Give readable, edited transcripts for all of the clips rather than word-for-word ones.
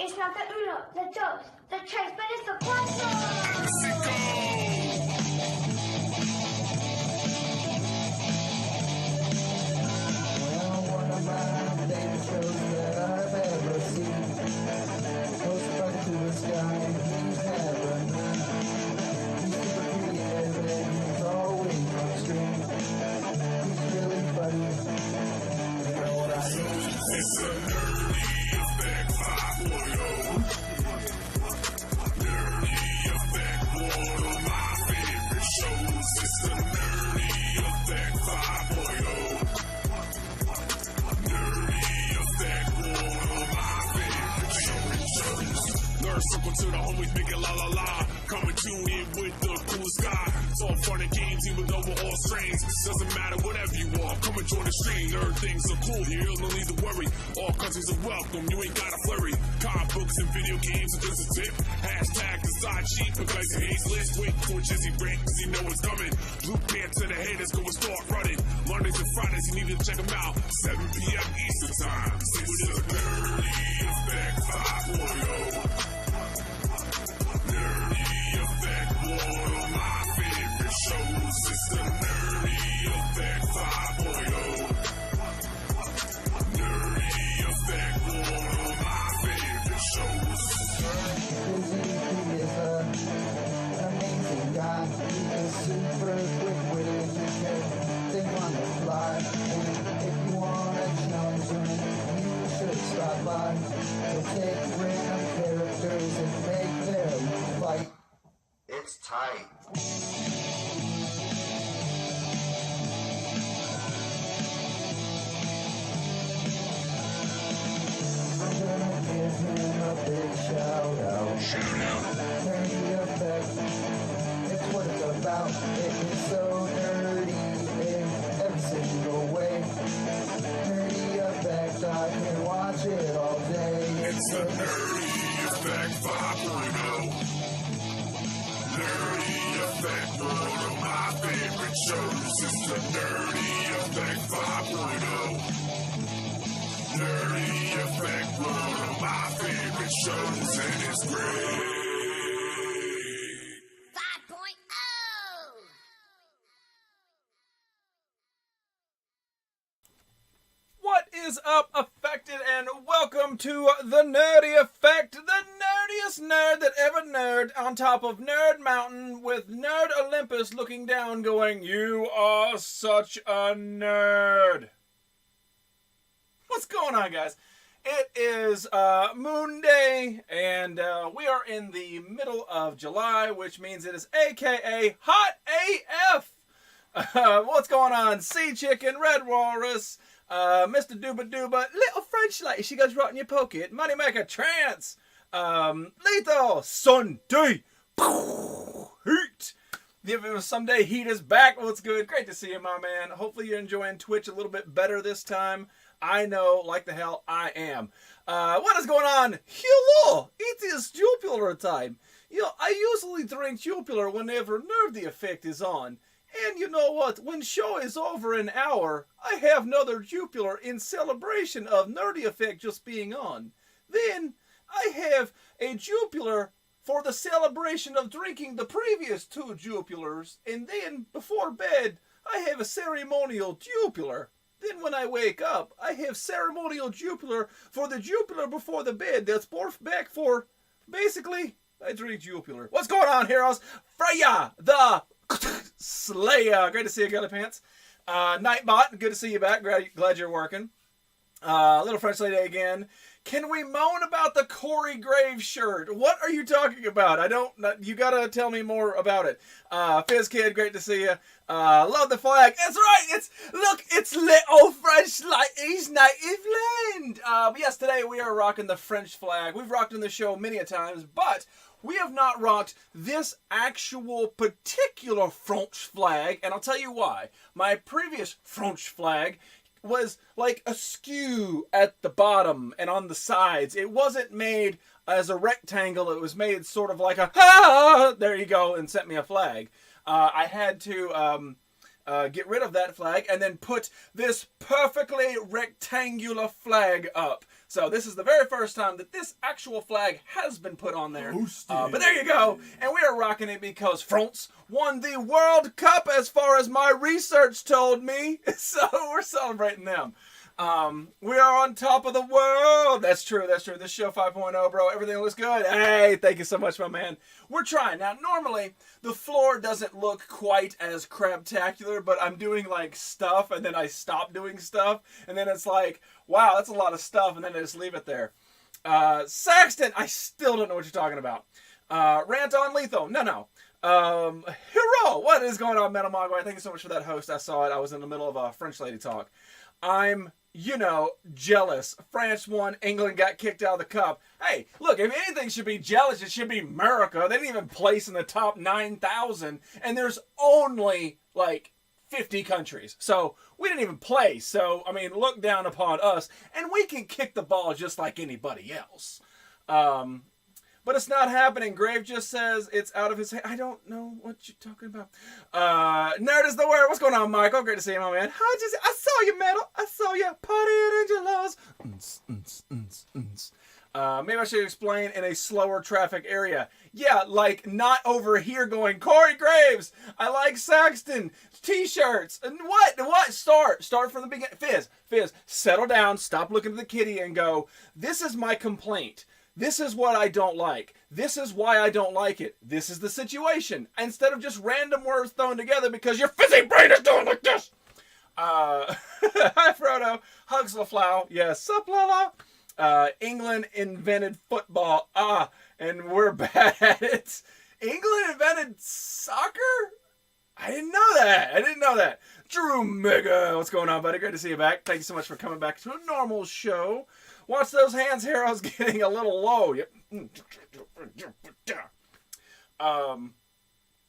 It's not the uno, the dos, the tres, but it's the cuatro. Well, one of my favorite shows that I've ever seen goes back to the sky and he's never known. He's super creative and he's always on screen. He's really funny. You know what I mean? It's a nerdy effect 5.0. Nerdy effect, one of my favorite shows. It's the nerdy effect 5.0. Nerdy effect, one of my favorite shows. Nerd circle to the homies, make it la la la. Coming tune in with the coolest guy. It's all fun and games, even though we're all strange. Doesn't matter, whatever you are. Come and join the stream. Nerd things are cool here, no need to worry. All countries are welcome, you ain't gotta flurry. Comic books and video games are just a tip. Hashtag decide cheap because he hates list. Wait for Jizzy break, cause he know it's coming. Blue pants to the haters, go and start running. Mondays and Fridays, you need to check them out. 7 p.m. Eastern time. This is a nerdy effect 5.0. Nerdy effect, one of my favorite shows. It's the nerdy effect 5.0. Nerdy effect, one of my favorite shows. He is an amazing guy. He is super quick-witted. He can think on the fly. And if you want to challenge him, you should stop by. He'll take random characters and make them fight. It's tight. I'm gonna give him a big shout out. Nerdy effect, it's what it's about. It is so nerdy in every single way. Nerdy effect, I can watch it all day. It's the nerdy effect 5.0. Nerdy effect, one of my favorite shows. It's the nerdy effect 5.0. Nerdy effect, one of my favorite shows, and it's great. 5.0. What is up, Affected, and welcome to the Nerdy Effect, the nerdiest nerd that ever nerd on top of Nerd Mountain with Nerd Olympus looking down going, "You are such a nerd." What's going on, guys? It is Moon Day, and we are in the middle of July, which means it is AKA Hot AF. What's going on? Sea Chicken, Red Walrus, Mr. Dooba Dooba, Little French Lady, she goes right in your pocket, Moneymaker Trance, Lethal, Sunday, Heat. If it was someday, Heat is back. What's good? Great to see you, my man. Hopefully you're enjoying Twitch a little bit better this time. I know, like the hell, I am. What is going on? Hello, it is Jupiler time. You know, I usually drink Jupiler whenever Nerdy Effect is on. And you know what? When show is over an hour, I have another Jupiler in celebration of Nerdy Effect just being on. Then, I have a Jupiler for the celebration of drinking the previous 2 Jupilers. And then, before bed, I have a ceremonial Jupiler. Then when I wake up, I have ceremonial Jupiler for the Jupiler before the bed that's morphed back for, basically, I drink Jupiler. What's going on, heroes? Freya, the Slayer. Great to see you, Gully Pants. Nightbot, good to see you back. Glad you're working. Little French Lady again. Can we moan about the Corey Graves shirt? What are you talking about? You gotta tell me more about it. Fizz Kid, great to see you. Love the flag. That's right, it's Little French Lady's native land. But yes, today we are rocking the French flag. We've rocked in the show many a times, but we have not rocked this actual particular French flag, and I'll tell you why. My previous French flag was like askew at the bottom and on the sides. It wasn't made as a rectangle. It was made sort of like a, there you go, and sent me a flag. I had to get rid of that flag, and then put this perfectly rectangular flag up. So this is the very first time that this actual flag has been put on there. But there you go. And we are rocking it because France won the World Cup as far as my research told me. So we're celebrating them. We are on top of the world. That's true. That's true. This show 5.0, bro. Everything looks good. Hey, thank you so much, my man. We're trying. Now, normally, the floor doesn't look quite as crabtacular, but I'm doing, like, stuff, and then I stop doing stuff, and then it's like, wow, that's a lot of stuff, and then I just leave it there. Saxton, I still don't know what you're talking about. Rant on Lethal. No. Hero, what is going on, Metal Mogwai? Thank you so much for that host. I saw it. I was in the middle of a French lady talk. I'm, jealous. France won. England got kicked out of the cup. Hey, look, if anything should be jealous, it should be America. They didn't even place in the top 9,000, and there's only, like, 50 countries. So we didn't even play. So, I mean, look down upon us, and we can kick the ball just like anybody else. But it's not happening. Grave just says it's out of his hand. I don't know what you're talking about. Nerd is the word. What's going on, Michael? Great to see you, my man. I saw you, Metal. I saw you. Party at Angelo's. Maybe I should explain in a slower traffic area. Yeah, like not over here going, Corey Graves. I like Saxton. T-shirts. And what? Start from the beginning. Fizz, settle down. Stop looking at the kitty and go, this is my complaint. This is what I don't like. This is why I don't like it. This is the situation. Instead of just random words thrown together because your fizzy brain is doing like this. Hi, Frodo. Hugs LaFlau. Yes, sup, Lala. England invented football. And we're bad at it. England invented soccer? I didn't know that. Drew Mega. What's going on, buddy? Great to see you back. Thank you so much for coming back to a normal show. Watch those hands, Heroes, getting a little low. Yep.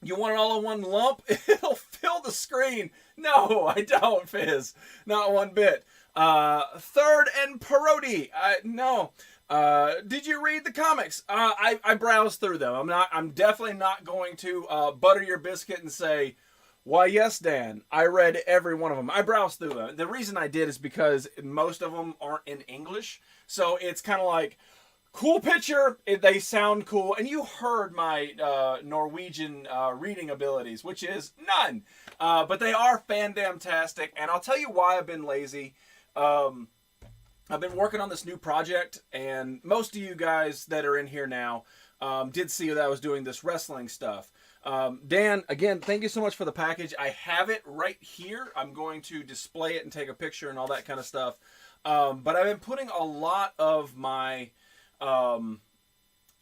You want it all in one lump? It'll fill the screen. No, I don't, Fizz. Not one bit. Third and Parodi. No. Did you read the comics? I browsed through them. I'm definitely not going to butter your biscuit and say, why, yes, Dan. I read every one of them. I browsed through them. The reason I did is because most of them aren't in English. So it's kind of like, cool picture. They sound cool. And you heard my Norwegian reading abilities, which is none. But they are fandamtastic. And I'll tell you why I've been lazy. I've been working on this new project. And most of you guys that are in here now did see that I was doing this wrestling stuff. Dan, again, thank you so much for the package. I have it right here. I'm going to display it and take a picture and all that kind of stuff. But I've been putting a lot of my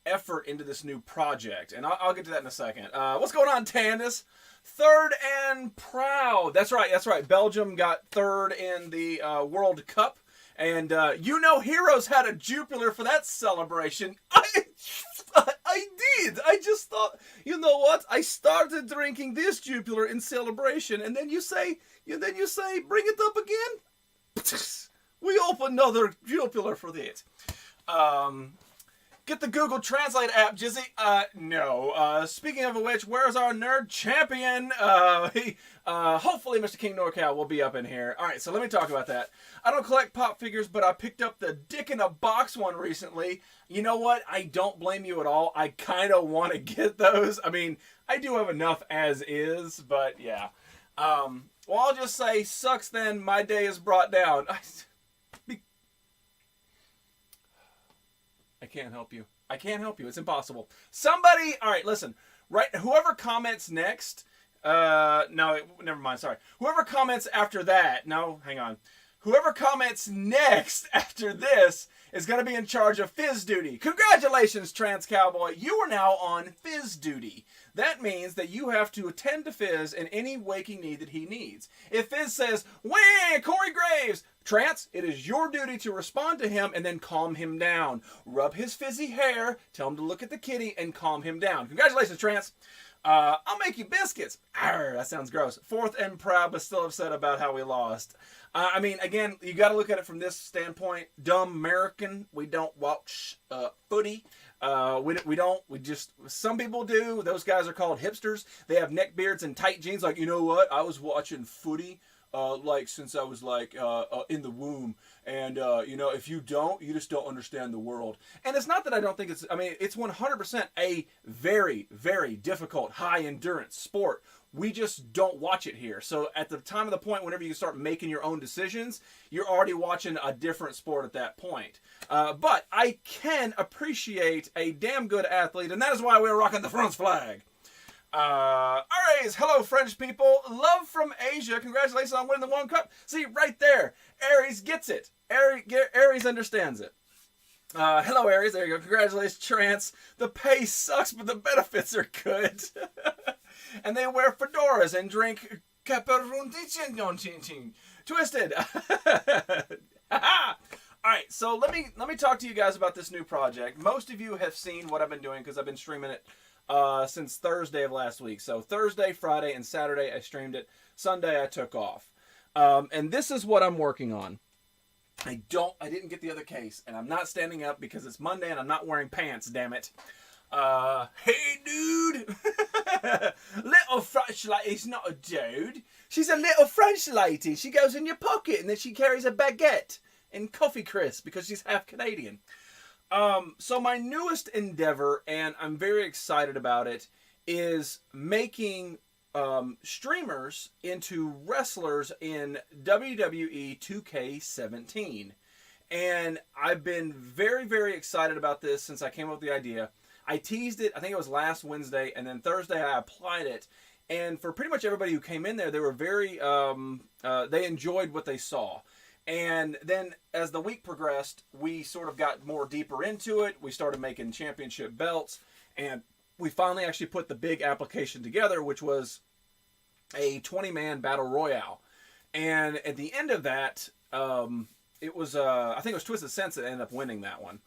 effort into this new project. And I'll get to that in a second. What's going on, Tandis? Third and proud. That's right. Belgium got third in the World Cup. And Heroes had a Jupiler for that celebration. I did. I just thought, you know what? I started drinking this Jupiler in celebration, and then you say, bring it up again. We open another Jupiler for that. Get the Google Translate app, Jizzy. No. Speaking of which, where's our nerd champion? Hopefully Mr. King NorCal will be up in here. All right, so let me talk about that. I don't collect pop figures, but I picked up the Dick in a Box one recently. You know what? I don't blame you at all. I kind of want to get those. I mean, I do have enough as is, but yeah. Well, I'll just say, sucks then, my day is brought down. I can't help you. It's impossible. Somebody, all right, listen. Right, whoever comments next, no, never mind, sorry. Whoever comments after that, no, hang on. Whoever comments next after this is going to be in charge of Fizz duty. Congratulations, Trans Cowboy. You are now on Fizz duty. That means that you have to attend to Fizz in any waking need that he needs. If Fizz says, wah, Corey Graves, Trance, it is your duty to respond to him and then calm him down. Rub his fizzy hair, tell him to look at the kitty, and calm him down. Congratulations, Trance. I'll make you biscuits. Arr, that sounds gross. Fourth and proud, but still upset about how we lost. I mean, again, you got to look at it from this standpoint. Dumb American, we don't watch footy. We just, some people do. Those guys are called hipsters. They have neck beards and tight jeans. Like, you know what? I was watching footy, like since I was like in the womb. And you know, if you don't, you just don't understand the world. And it's not that I don't think it's. I mean, it's 100% a very, very difficult, high endurance sport. We just don't watch it here. So at the time of the point, whenever you start making your own decisions, you're already watching a different sport at that point. But I can appreciate a damn good athlete, and that is why we're rocking the France flag. Aries, hello French people. Love from Asia. Congratulations on winning the World Cup. See, right there. Aries gets it. Aries understands it. Hello Aries. There you go. Congratulations, Trance. The pay sucks, but the benefits are good. And they wear fedoras and drink caperuntichin twisted. Alright, so let me talk to you guys about this new project. Most of you have seen what I've been doing because I've been streaming it since Thursday of last week. So Thursday, Friday, and Saturday I streamed it. Sunday I took off. And this is what I'm working on. I didn't get the other case, and I'm not standing up because it's Monday and I'm not wearing pants, damn it. Hey dude! Little French lady's not a dude. She's a little French lady. She goes in your pocket and then she carries a baguette and coffee crisp because she's half Canadian. So my newest endeavor, and I'm very excited about it, is making streamers into wrestlers in WWE 2K17. And I've been very, very excited about this since I came up with the idea. I teased it, I think it was last Wednesday, and then Thursday I applied it. And for pretty much everybody who came in there, they were very, they enjoyed what they saw. And then as the week progressed, we sort of got more deeper into it. We started making championship belts, and we finally actually put the big application together, which was a 20-man battle royale. And at the end of that, it was, I think it was Twisted Sense that ended up winning that one.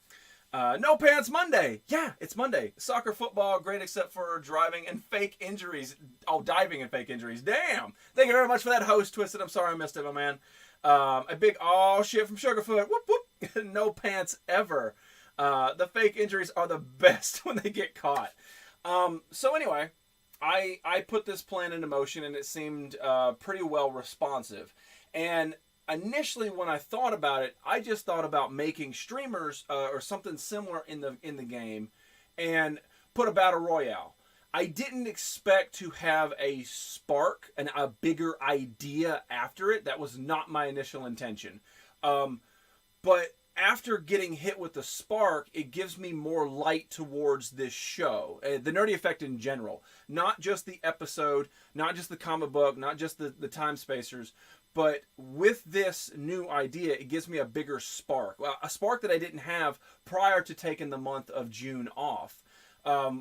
No Pants Monday. Yeah, it's Monday. Soccer, football, great except for driving and fake injuries. Oh, diving and fake injuries. Damn. Thank you very much for that host, Twisted. I'm sorry I missed it, my man. A big shit from Sugarfoot. Whoop, whoop. No pants ever. The fake injuries are the best when they get caught. So anyway, I put this plan into motion and it seemed pretty well responsive. And initially when I thought about it, I just thought about making streamers or something similar in the game and put a battle royale. I didn't expect to have a spark and a bigger idea after it. That was not my initial intention. But after getting hit with the spark, it gives me more light towards this show. The Nerdy Effect in general. Not just the episode, not just the comic book, not just the time spacers, but with this new idea, it gives me a bigger spark. Well, a spark that I didn't have prior to taking the month of June off.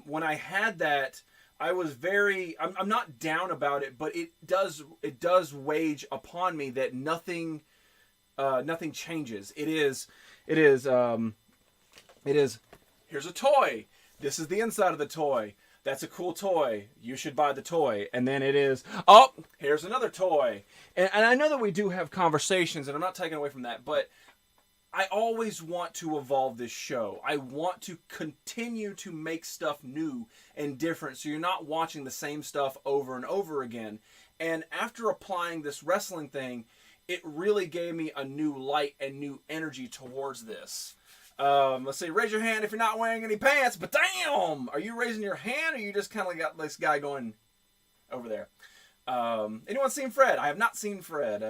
When I had that, I was very, I'm not down about it, but it does wage upon me that nothing changes. It is, here's a toy. This is the inside of the toy. That's a cool toy. You should buy the toy. And then it is, oh, here's another toy. And I know that we do have conversations, and I'm not taking away from that, but I always want to evolve this show. I want to continue to make stuff new and different so you're not watching the same stuff over and over again. And after applying this wrestling thing, it really gave me a new light and new energy towards this. Let's see, raise your hand if you're not wearing any pants, but damn! Are you raising your hand or you just kind of got this guy going over there? Anyone seen Fred? I have not seen Fred.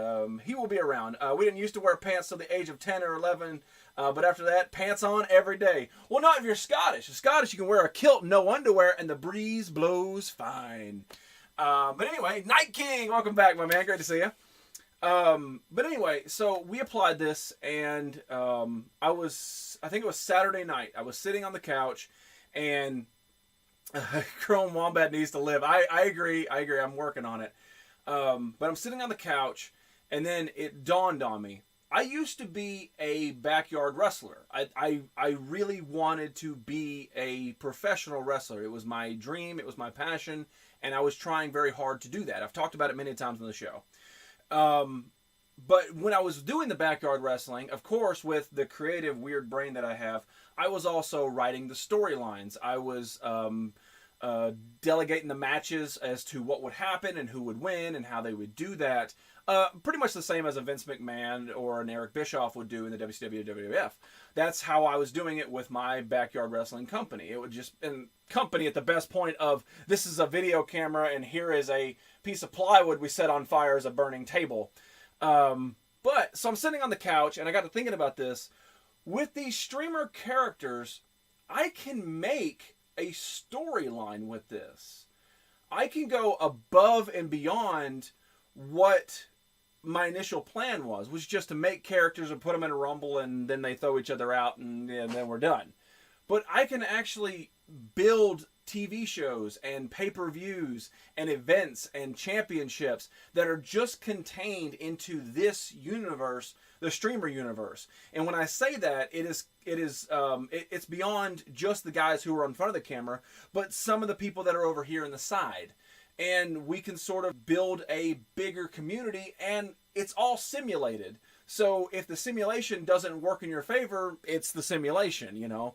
He will be around. We didn't used to wear pants till the age of 10 or 11, but after that, pants on every day. Well, not if you're Scottish. If Scottish, you can wear a kilt, no underwear, and the breeze blows fine. But anyway, Night King, welcome back, my man. Great to see you. But anyway, so we applied this, and I think it was Saturday night. I was sitting on the couch, and Chrome Wombat needs to live. I agree. I'm working on it. But I'm sitting on the couch, and then it dawned on me. I used to be a backyard wrestler. I really wanted to be a professional wrestler. It was my dream. It was my passion, and I was trying very hard to do that. I've talked about it many times on the show. But when I was doing the backyard wrestling, of course, with the creative, weird brain that I have, I was also writing the storylines. I was delegating the matches as to what would happen and who would win and how they would do that. Pretty much the same as a Vince McMahon or an Eric Bischoff would do in the WCW or WWF. That's how I was doing it with my backyard wrestling company. It would just, and company at the best point of, this is a video camera and here is a piece of plywood we set on fire as a burning table. So I'm sitting on the couch and I got to thinking about this. With these streamer characters, I can make a storyline with this. I can go above and beyond what my initial plan was just to make characters and put them in a rumble and then they throw each other out and then we're done. But I can actually build TV shows and pay-per-views and events and championships that are just contained into this universe, the streamer universe. And when I say that, it's beyond just the guys who are in front of the camera, but some of the people that are over here in the side. And we can sort of build a bigger community, and it's all simulated. So if the simulation doesn't work in your favor, it's the simulation, you know.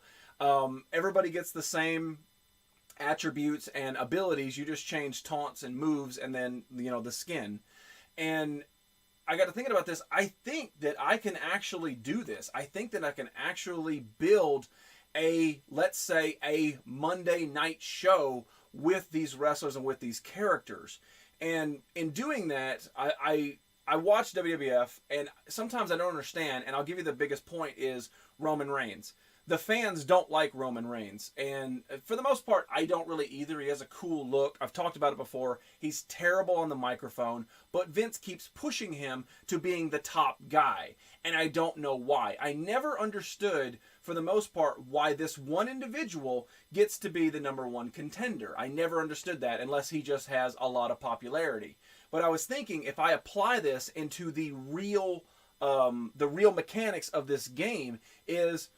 Everybody gets the same attributes and abilities. You just change taunts and moves and then, you know, the skin. And I got to thinking about this. I think that I can actually do this. I think that I can actually build let's say a Monday night show with these wrestlers and with these characters. And in doing that, I watch WWF, and sometimes I don't understand, and I'll give you the biggest point is Roman Reigns. The fans don't like Roman Reigns, and for the most part, I don't really either. He has a cool look. I've talked about it before. He's terrible on the microphone, but Vince keeps pushing him to being the top guy, and I don't know why. I never understood, for the most part, why this one individual gets to be the -- 1 contender. I never understood that unless he just has a lot of popularity. But I was thinking, if I apply this into the real mechanics of this game, is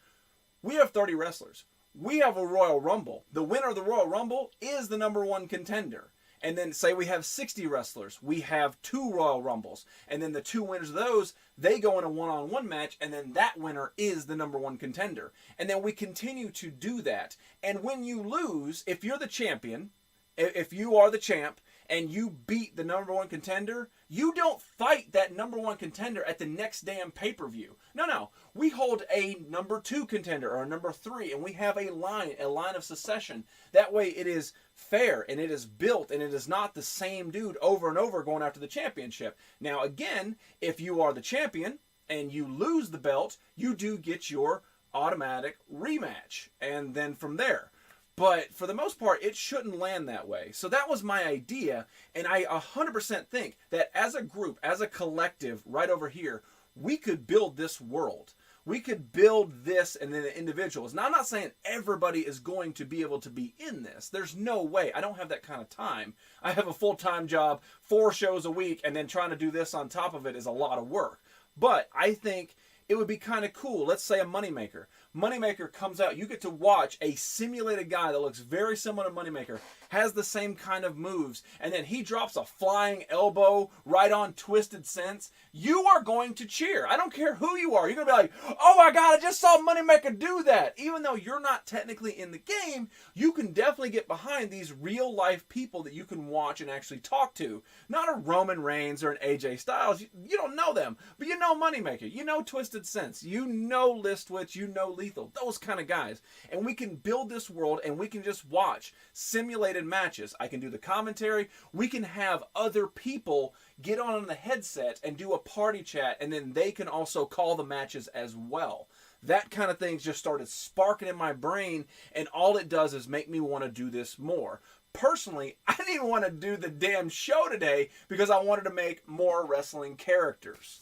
we have 30 wrestlers. We have a Royal Rumble. The winner of the Royal Rumble is the #1 contender. And then say we have 60 wrestlers. We have 2 Royal Rumbles. And then the 2 winners of those, they go in a one-on-one match, and then that winner is the #1 contender. And then we continue to do that. And when you lose, if you're the champion, if you are the champ, and you beat the #1 contender, you don't fight that #1 contender at the next damn pay-per-view. No. We hold a #2 contender or a #3, and we have a line of succession. That way it is fair, and it is built, and it is not the same dude over and over going after the championship. Now, again, if you are the champion and you lose the belt, you do get your automatic rematch, and then from there. But for the most part, it shouldn't land that way. So that was my idea, and I 100% think that as a group, as a collective right over here, we could build this world. We could build this and then the individuals. Now, I'm not saying everybody is going to be able to be in this. There's no way. I don't have that kind of time. I have a full-time job, 4 shows a week, and then trying to do this on top of it is a lot of work. But I think it would be kind of cool. Let's say a Moneymaker. Moneymaker comes out. You get to watch a simulated guy that looks very similar to Moneymaker, has the same kind of moves, and then he drops a flying elbow right on Twisted Sense. You are going to cheer. I don't care who you are. You're going to be like, oh my God, I just saw Moneymaker do that. Even though you're not technically in the game, you can definitely get behind these real life people that you can watch and actually talk to. Not a Roman Reigns or an AJ Styles. You don't know them, but you know Moneymaker. You know Twisted Sense. You know Listwitch. You know Lethal. Those kind of guys. And we can build this world, and we can just watch simulated matches. I can do the commentary. We can have other people get on the headset and do a party chat, and then they can also call the matches as well. That kind of thing just started sparking in my brain, and all it does is make me want to do this more. Personally, I didn't even want to do the damn show today because I wanted to make more wrestling characters.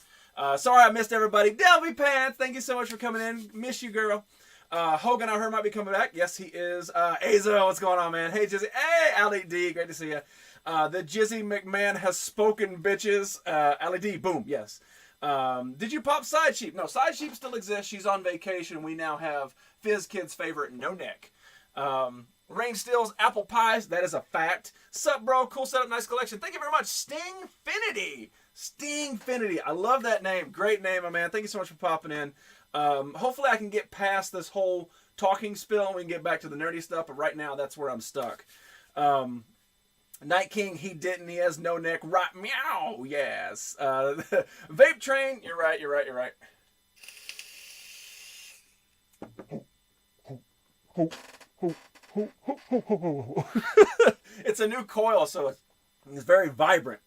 Sorry I missed everybody. Delby Pants, thank you so much for coming in. Miss you, girl. Hogan, I heard, might be coming back. Yes, he is. Azo, what's going on, man? Hey, Jizzy. Hey, Ali D, great to see you. The Jizzy McMahon has spoken, bitches. Ali D, boom, yes. Did you pop Side Sheep? No, Side Sheep still exists. She's on vacation. We now have Fizz Kid's favorite, No Neck. Rain Steele's Apple Pies, that is a fact. Sup, bro? Cool setup, nice collection. Thank you very much. Stingfinity. Stingfinity. I love that name. Great name, my man. Thank you so much for popping in. Hopefully I can get past this whole talking spill and we can get back to the nerdy stuff, but right now that's where I'm stuck. Night King, he didn't. He has no neck. Right, meow. Yes. Vape Train, you're right. It's a new coil, so it's very vibrant.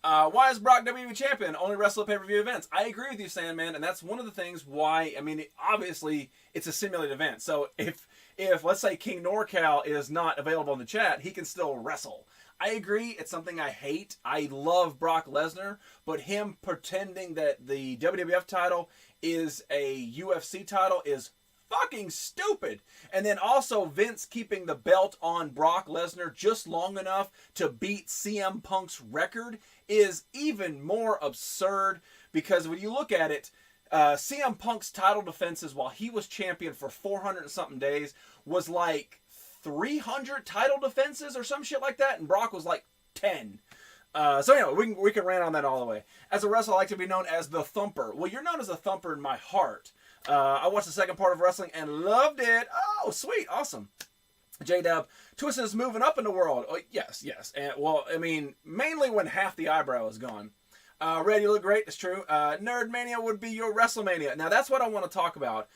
Why is Brock WWE champion? Only wrestle at pay-per-view events. I agree with you, Sandman, and that's one of the things why. I mean, obviously, it's a simulated event. So if let's say King NorCal is not available in the chat, he can still wrestle. I agree. It's something I hate. I love Brock Lesnar, but him pretending that the WWF title is a UFC title is fucking stupid. And then also Vince keeping the belt on Brock Lesnar just long enough to beat CM Punk's record is even more absurd, because when you look at it, CM Punk's title defenses while he was champion for 400 and something days was like 300 title defenses or some shit like that, and Brock was like 10. So anyway, we can rant on that all the way. As a wrestler, I like to be known as the Thumper. Well, you're known as the Thumper in my heart. I watched the second part of wrestling and loved it. Oh, sweet, awesome. J-Dub, Twist is moving up in the world. Oh, yes. And, well, I mean, mainly when half the eyebrow is gone. Red, you look great. It's true. Nerd Mania would be your WrestleMania. Now, that's what I want to talk about.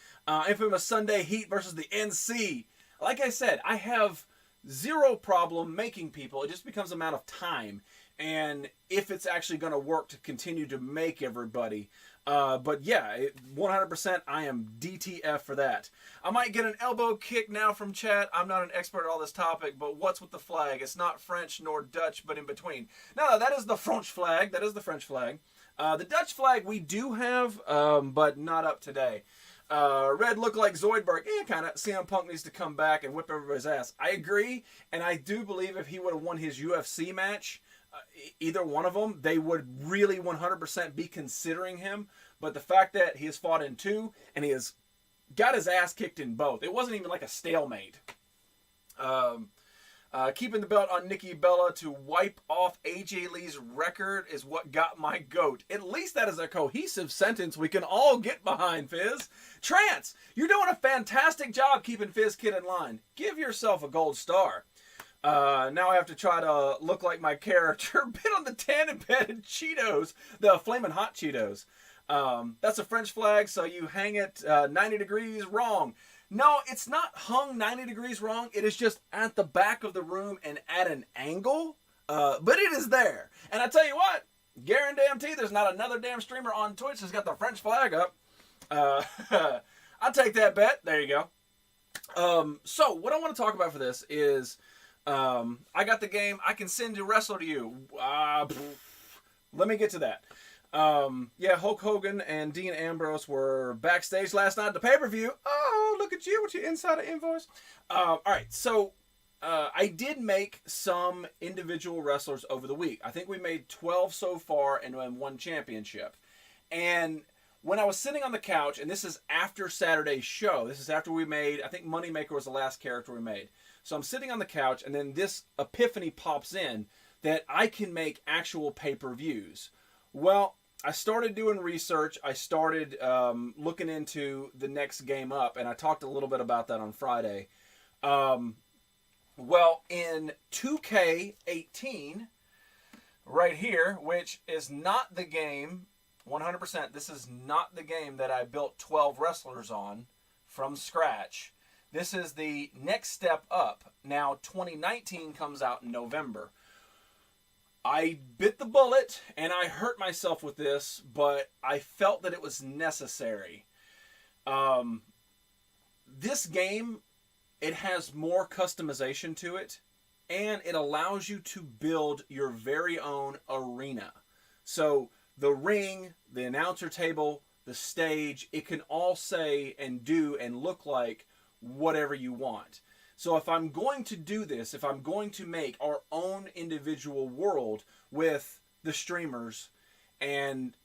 Infamous Sunday Heat versus the NC. Like I said, I have zero problem making people. It just becomes a matter of time and if it's actually going to work to continue to make everybody. But yeah, 100% I am DTF for that. I might get an elbow kick now from chat. I'm not an expert at all this topic, but what's with the flag? It's not French nor Dutch, but in between. No, that is the French flag. The Dutch flag we do have, but not up today. Red look like Zoidberg. Kind of. CM Punk needs to come back and whip everybody's ass. I agree, and I do believe if he would have won his UFC match, either one of them, they would really 100% be considering him. But the fact that he has fought in two and he has got his ass kicked in both, it wasn't even like a stalemate. Keeping the belt on Nikki Bella to wipe off AJ Lee's record is what got my goat. At least that is a cohesive sentence we can all get behind, Fizz. Trance, you're doing a fantastic job keeping Fizz Kid in line. Give yourself a gold star. Now I have to try to look like my character. Bit on the tan embedded Cheetos, the Flamin' Hot Cheetos. That's a French flag, so you hang it 90 degrees wrong. No, it's not hung 90 degrees wrong. It is just at the back of the room and at an angle. But it is there. And I tell you what, guarantee there's not another damn streamer on Twitch that's got the French flag up. I'll take that bet. There you go. So what I want to talk about for this is I got the game. I can send a wrestler to you. Let me get to that. Yeah, Hulk Hogan and Dean Ambrose were backstage last night at the pay-per-view. Oh, look at you with your insider invoice. All right, so I did make some individual wrestlers over the week. I think we made 12 so far and one championship. And when I was sitting on the couch, and this is after Saturday's show, this is after we made, I think Moneymaker was the last character we made. So I'm sitting on the couch, and then this epiphany pops in that I can make actual pay-per-views. Well, I started doing research. I started looking into the next game up, and I talked a little bit about that on Friday. Well, in 2K18, right here, which is not the game, 100%, this is not the game that I built 12 wrestlers on from scratch. This is the next step up. Now, 2019 comes out in November. I bit the bullet, and I hurt myself with this, but I felt that it was necessary. This game, it has more customization to it, and it allows you to build your very own arena. So the ring, the announcer table, the stage, it can all say and do and look like whatever you want. So if I'm going to do this, if I'm going to make our own individual world with the streamers, and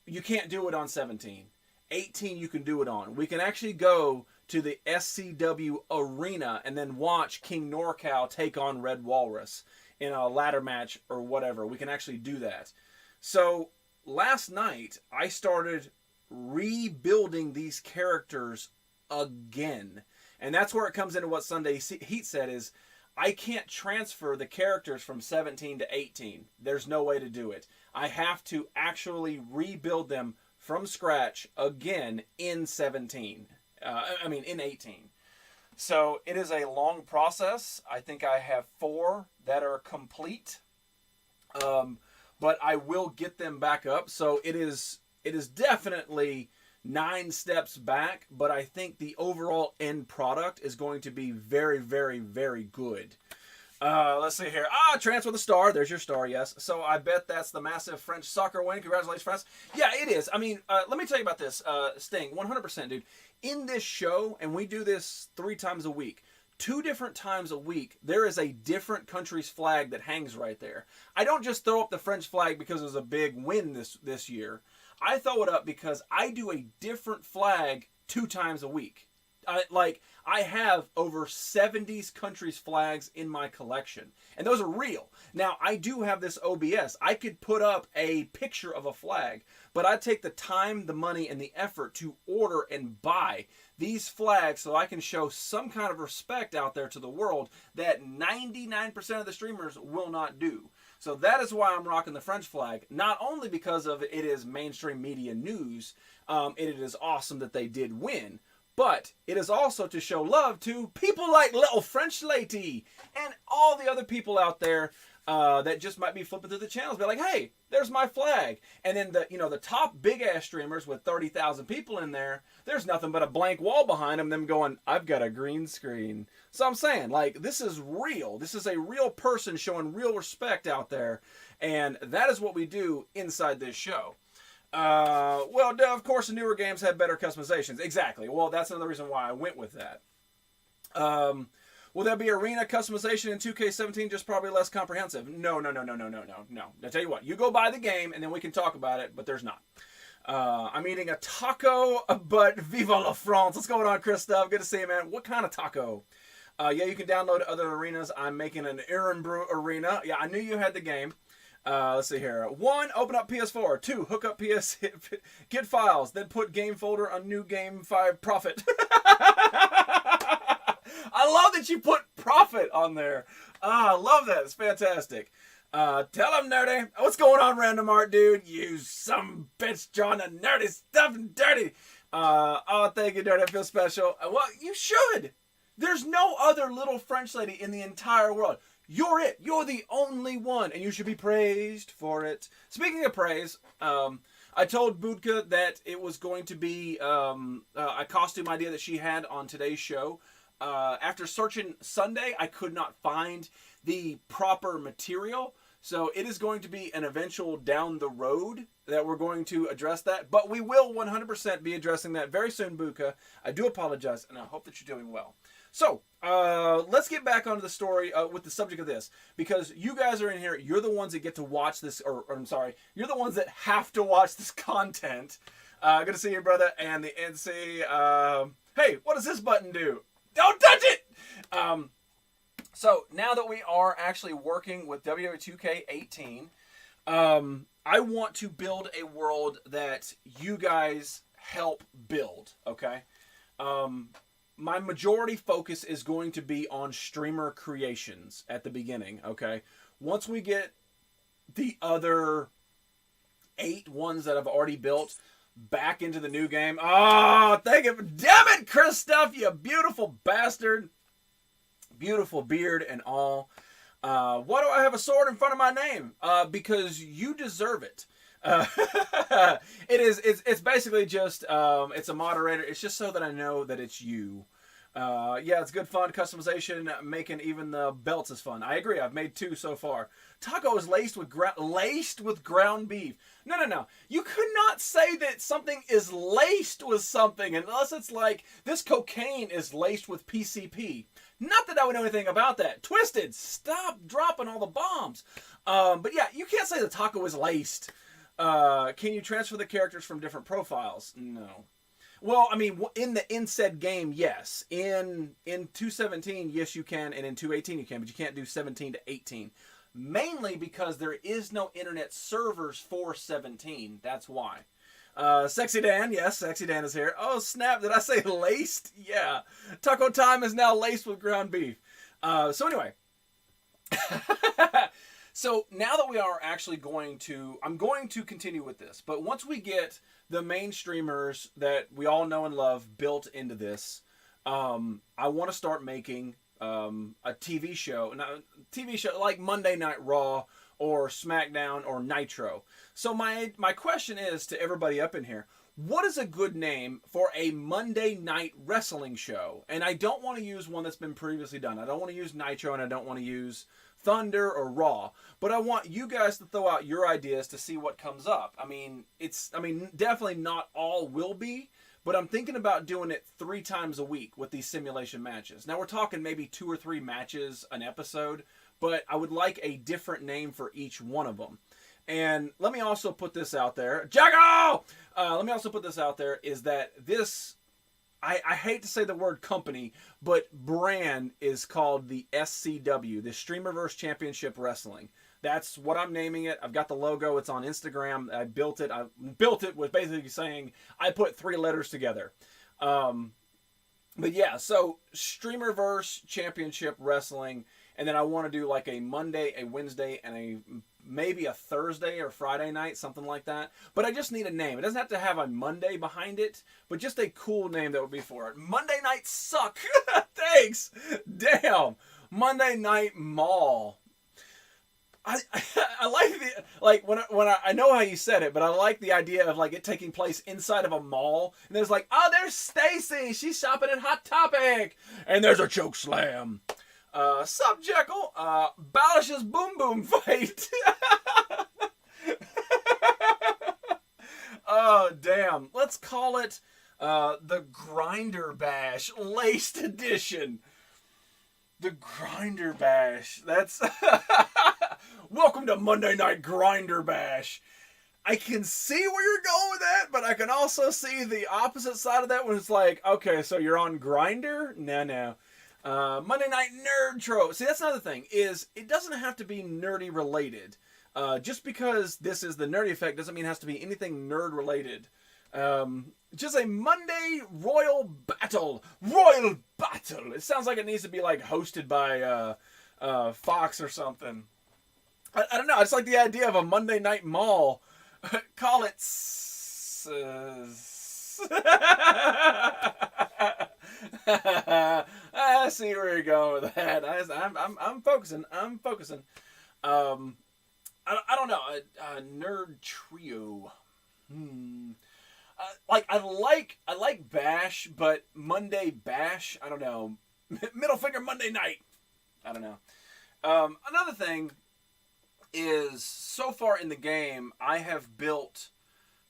you can't do it on 17. 18 you can do it on. We can actually go to the SCW arena and then watch King NorCal take on Red Walrus in a ladder match or whatever. We can actually do that. So last night I started rebuilding these characters again. And that's where it comes into what Sunday Heat said is, I can't transfer the characters from 17 to 18. There's no way to do it. I have to actually rebuild them from scratch again in 17. In 18. So it is a long process. I think I have 4 that are complete. But I will get them back up. So it is definitely 9 steps back, but I think the overall end product is going to be very, very, very good. Let's see here. Transfer the star. There's your star, yes. So I bet that's the massive French soccer win. Congratulations, France. Yeah, it is. I mean, let me tell you about this, Sting. 100%, dude. In this show, and we do this 3 times a week, 2 different times a week, there is a different country's flag that hangs right there. I don't just throw up the French flag because it was a big win this year. I throw it up because I do a different flag 2 times a week. I have over 70 countries' flags in my collection. And those are real. Now, I do have this OBS. I could put up a picture of a flag, but I take the time, the money, and the effort to order and buy these flags so I can show some kind of respect out there to the world that 99% of the streamers will not do. So that is why I'm rocking the French flag. Not only because of it is mainstream media news, it is awesome that they did win, but it is also to show love to people like Little French Lady and all the other people out there that just might be flipping through the channels, be like, hey, there's my flag. And then the top big ass streamers with 30,000 people in there, there's nothing but a blank wall behind them going, I've got a green screen. So I'm saying, like, this is real. This is a real person showing real respect out there, and that is what we do inside this show. Well, of course, the newer games have better customizations. Exactly. Well, that's another reason why I went with that. Will there be arena customization in 2K17, just probably less comprehensive? No. I'll tell you what, you go buy the game, and then we can talk about it, but there's not. I'm eating a taco, but viva la France. What's going on, Christoph? Good to see you, man. What kind of taco? Yeah, you can download other arenas. I'm making an Aaron Brew arena. Yeah, I knew you had the game. Let's see here. 1, open up PS4. 2, hook up PS, get files, then put game folder on new game 5 profit. I love that you put profit on there. I love that. It's fantastic. Tell him, Nerdy. What's going on, Random Art, dude? You some bitch drawing the nerdy stuff and dirty. Thank you, Nerdy. I feel special. Well, you should. There's no other little French lady in the entire world. You're it. You're the only one, and you should be praised for it. Speaking of praise, I told Budka that it was going to be a costume idea that she had on today's show. After searching Sunday, I could not find the proper material. So it is going to be an eventual down the road that we're going to address that. But we will 100% be addressing that very soon, Buka. I do apologize, and I hope that you're doing well. So, let's get back onto the story with the subject of this. Because you guys are in here, you're the ones that get to watch this, or I'm sorry, you're the ones that have to watch this content. Good to see you, brother. And the NC, hey, what does this button do? Don't touch it! So, now that we are actually working with WWE 2K18, I want to build a world that you guys help build, okay? My majority focus is going to be on streamer creations at the beginning, okay? Once we get the other 8 ones that I've already built back into the new game. Oh, thank you. Damn it, Christoph, you beautiful bastard. Beautiful beard and all. Why do I have a sword in front of my name? Because you deserve it. It's basically just, it's a moderator. It's just so that I know that it's you. Yeah, it's good fun. Customization, making even the belts is fun. I agree. I've made 2 so far. Taco is laced with ground beef. No. You could not say that something is laced with something unless it's like this cocaine is laced with PCP. Not that I would know anything about that. Twisted, stop dropping all the bombs. But yeah, you can't say the taco is laced. Can you transfer the characters from different profiles? No. Well, I mean, in said game, yes. In 217, yes, you can, and in 218 you can, but you can't do 17 to 18. Mainly because there is no internet servers for 17. That's why. Sexy Dan, yes, Sexy Dan is here. Oh, snap, did I say laced? Yeah. Taco time is now laced with ground beef. So anyway. So now that we are actually I'm going to continue with this. But once we get the main streamers that we all know and love built into this, I want to start making a TV show like Monday Night Raw or SmackDown or Nitro. So my question is to everybody up in here, what is a good name for a Monday night wrestling show? And I don't want to use one that's been previously done. I don't want to use Nitro and I don't want to use Thunder or Raw, but I want you guys to throw out your ideas to see what comes up. I mean, definitely not all will be, but I'm thinking about doing it 3 times a week with these simulation matches. Now we're talking maybe 2 or 3 matches an episode, but I would like a different name for each one of them. And let me also put this out there. Jacko! Let me also put this out there is that this, I hate to say the word company, but brand is called the SCW, the Streamerverse Championship Wrestling. That's what I'm naming it. I've got the logo. It's on Instagram. I built it with basically saying I put 3 letters together. But yeah, so Streamerverse Championship Wrestling, and then I want to do like a Monday, a Wednesday, and maybe a Thursday or Friday night, something like that. But I just need a name. It doesn't have to have a Monday behind it, but just a cool name that would be for it. Monday Night Suck. Thanks. Damn. Monday Night Mall. I like when I know how you said it, but I like the idea of like it taking place inside of a mall, and there's like, oh, there's Stacy, she's shopping at Hot Topic, and there's a choke slam. Sup, Jekyll? Balish's boom boom fight. Oh, damn. Let's call it the Grinder Bash Laced Edition. The Grinder Bash. That's welcome to Monday Night Grinder Bash. I can see where you're going with that, but I can also see the opposite side of that when it's like, okay, so you're on Grinder? No. Monday Night Nerd Trope. See, that's another thing, is it doesn't have to be nerdy related. Just because this is the Nerdy Effect doesn't mean it has to be anything nerd related. Just a Monday Royal Battle. Royal Battle. It sounds like it needs to be like hosted by Fox or something. I don't know. I just like the idea of a Monday Night Mall. Call it... I see where you're going with that. I'm focusing. I don't know. A nerd trio. I like Bash, but Monday Bash. I don't know. Middle finger Monday night. I don't know. Another thing is, so far in the game, I have built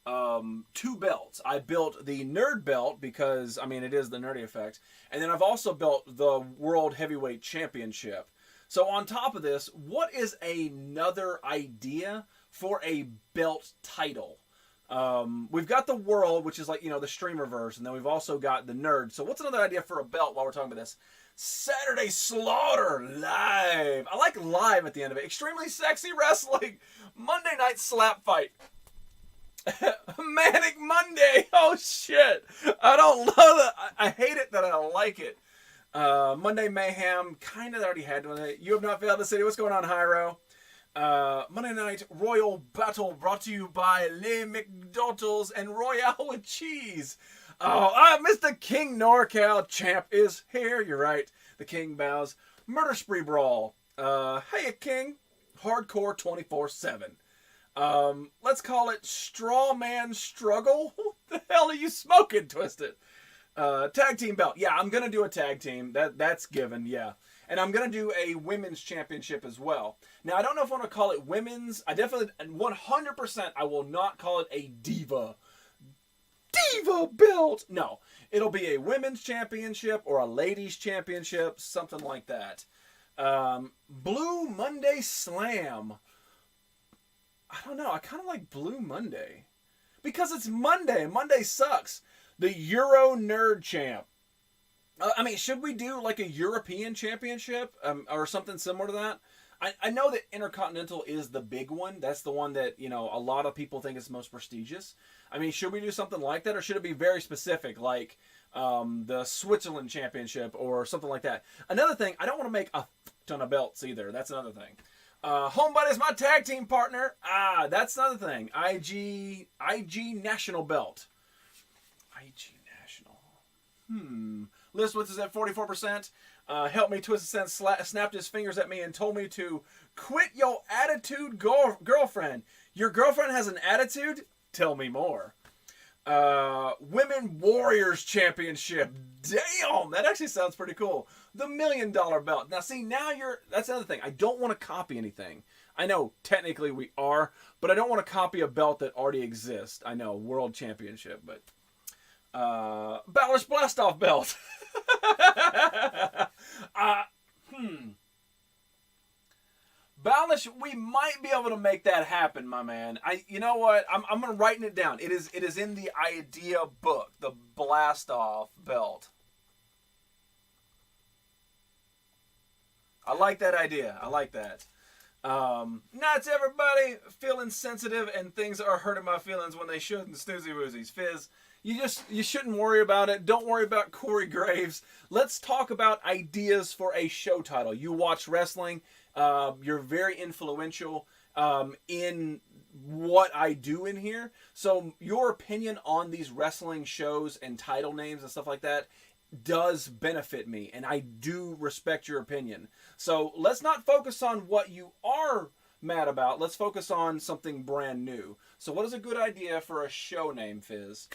2 belts. I built the nerd belt because, I mean, it is the Nerdy Effect. And then I've also built the World Heavyweight Championship. So on top of this, what is another idea for a belt title? We've got the World, which is like, the Streamerverse, and then we've also got the Nerd. So what's another idea for a belt while we're talking about this? Saturday Slaughter Live. I like live at the end of it. Extremely Sexy Wrestling. Monday Night Slap Fight. Manic Monday. Oh shit. I don't love it. I hate it that I don't like it. Monday Mayhem. Kind of already had one. You have not failed the city. What's going on, Hyro? Monday Night Royal Battle brought to you by Les McDonald's and Royale with Cheese. Oh, Mr. King NorCal Champ is here. You're right. The King bows. Murder Spree Brawl. Hey, King. Hardcore 24/7. Let's call it Straw Man Struggle. What the hell are you smoking, Twisted? Tag team belt. Yeah, I'm gonna do a tag team. That's given. Yeah, and I'm gonna do a women's championship as well. Now, I don't know if I want to call it women's. I definitely 100%. I will not call it a diva belt. No, it'll be a women's championship or a ladies championship, something like that. Blue Monday Slam. I don't know. I kind of like Blue Monday because it's Monday and Monday sucks. The Euro Nerd Champ. I mean, should we do like a European championship or something similar to that? I know that Intercontinental is the big one. That's the one that, a lot of people think is most prestigious. I mean, should we do something like that, or should it be very specific, like the Switzerland Championship or something like that? Another thing, I don't want to make a ton of belts either. That's another thing. Homebuddy is my tag team partner. That's another thing. IG National Belt. IG National. Listwitz is at 44%. Helped me twist the sense, snapped his fingers at me and told me to quit your attitude girlfriend. Your girlfriend has an attitude? Tell me more. Women Warriors Championship. Damn, that actually sounds pretty cool. The $1 million belt. Now, see, that's another thing. I don't want to copy anything. I know, technically we are, but I don't want to copy a belt that already exists. I know, World Championship, but... Balor's Blastoff belt. Balor, we might be able to make that happen, my man. You know what? I'm writing it down. It is in the idea book. The Blastoff belt. I like that idea. I like that. Nuts, everybody. Feeling sensitive and things are hurting my feelings when they shouldn't. Snoozy woozies. Fizz. You shouldn't worry about it. Don't worry about Corey Graves. Let's talk about ideas for a show title. You watch wrestling. You're very influential in what I do in here. So your opinion on these wrestling shows and title names and stuff like that does benefit me, and I do respect your opinion. So let's not focus on what you are mad about. Let's focus on something brand new. So what is a good idea for a show name, Fizz?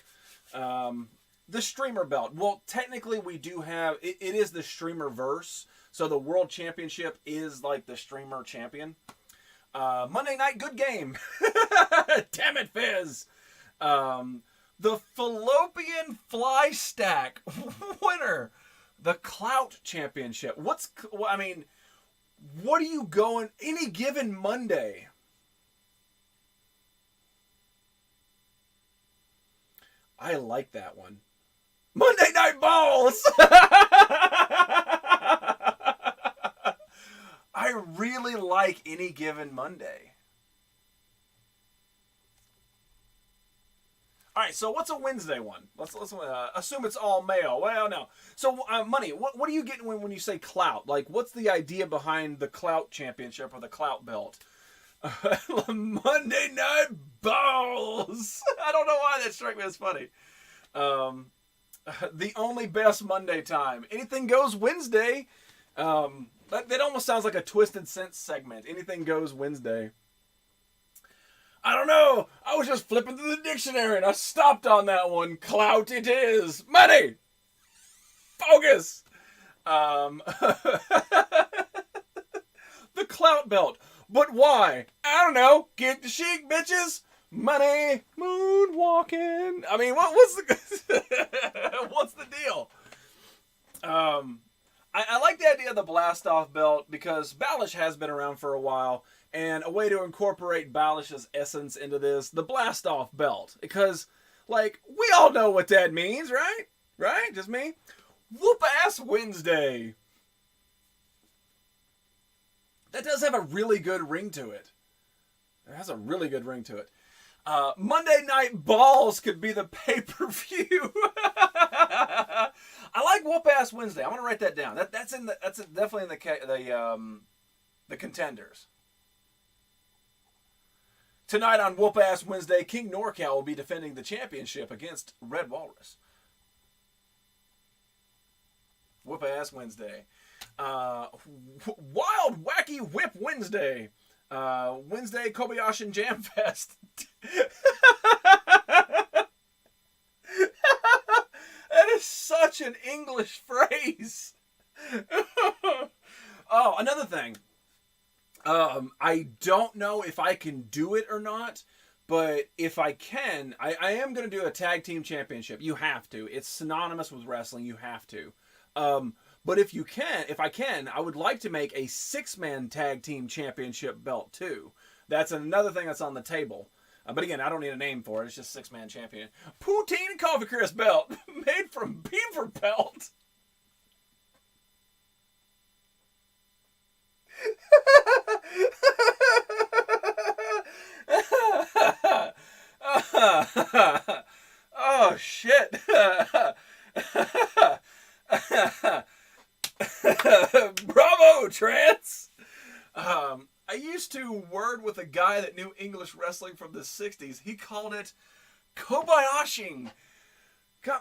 The streamer belt. Well, technically we do have, it is the streamer verse. So the world championship is like the streamer champion. Monday night, good game. Damn it, Fizz. The fallopian fly stack winner. The clout championship. What are you going, any given Monday? I like that one. Monday Night Balls! I really like any given Monday. All right, so what's a Wednesday one? Let's assume it's all male. Well, no. So, Money, what are you getting when you say clout? Like, what's the idea behind the clout championship or the clout belt? Monday Night Balls. I don't know why that struck me as funny. The only best Monday time. Anything goes Wednesday. That almost sounds like a Twisted Sense segment. Anything goes Wednesday. I don't know. I was just flipping through the dictionary and I stopped on that one. Clout it is. Money. Focus. The clout belt. But why? I don't know. Get the chic, bitches. Money. Moonwalking. I mean, what's the what's the deal? I like the idea of the Blastoff belt because Balish has been around for a while, and a way to incorporate Balish's essence into this, the Blastoff belt. Because, like, we all know what that means, right? Right? Just me? Whoop-ass Wednesday. That does have a really good ring to it. It has a really good ring to it. Monday Night Balls could be the pay-per-view. I like Whoop-ass Wednesday. I'm gonna write that down. That's definitely in the contenders. Tonight on Whoop-ass Wednesday, King NorCal will be defending the championship against Red Walrus. Whoop-ass Wednesday. Wild Wacky Whip Wednesday. Wednesday Kobayashi Jam Fest. That is such an English phrase. Oh, another thing. I don't know if I can do it or not, but if I can, I am going to do a tag team championship. You have to. It's synonymous with wrestling. You have to. But if I can, I would like to make a 6-man tag team championship belt too. That's another thing that's on the table. But again, I don't need a name for it. It's just 6-man champion. Poutine Coffee Crisp belt made from beaver pelt. Oh, shit. Bravo, Trance. I used to word with a guy that knew English wrestling from the 60s. He called it Kobayashing.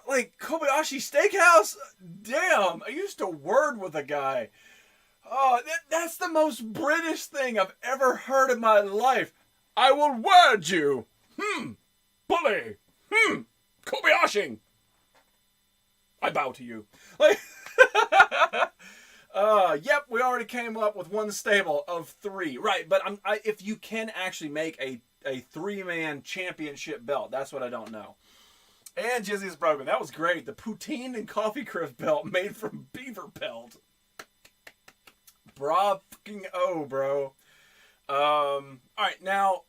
Like Kobayashi Steakhouse? Damn, I used to word with a guy. Oh, that's the most British thing I've ever heard in my life. I will word you. Bully. Kobayashing. I bow to you. Like, yep, we already came up with one stable of 3. Right, but if you can actually make a 3-man championship belt, that's what I don't know. And Jizzy's broken. That was great. The poutine and coffee crisp belt made from beaver pelt. Bra fucking oh, bro. Alright, now,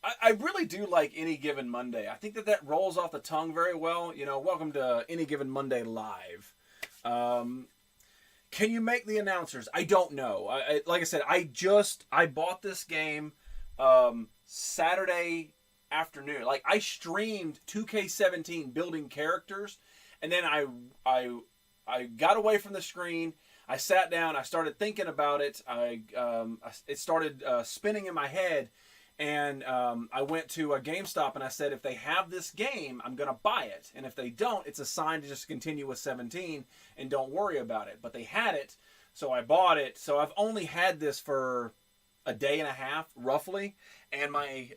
I really do like Any Given Monday. I think that rolls off the tongue very well. You know, welcome to Any Given Monday Live. Can you make the announcers? I don't know. Like I said, I bought this game Saturday afternoon. Like, I streamed 2K17 building characters, and then I got away from the screen. I sat down. I started thinking about it. It started spinning in my head, and I went to a GameStop and I said, if they have this game, I'm gonna buy it. And if they don't, it's a sign to just continue with 17 and don't worry about it. But they had it, so I bought it. So I've only had this for a day and a half, roughly, and my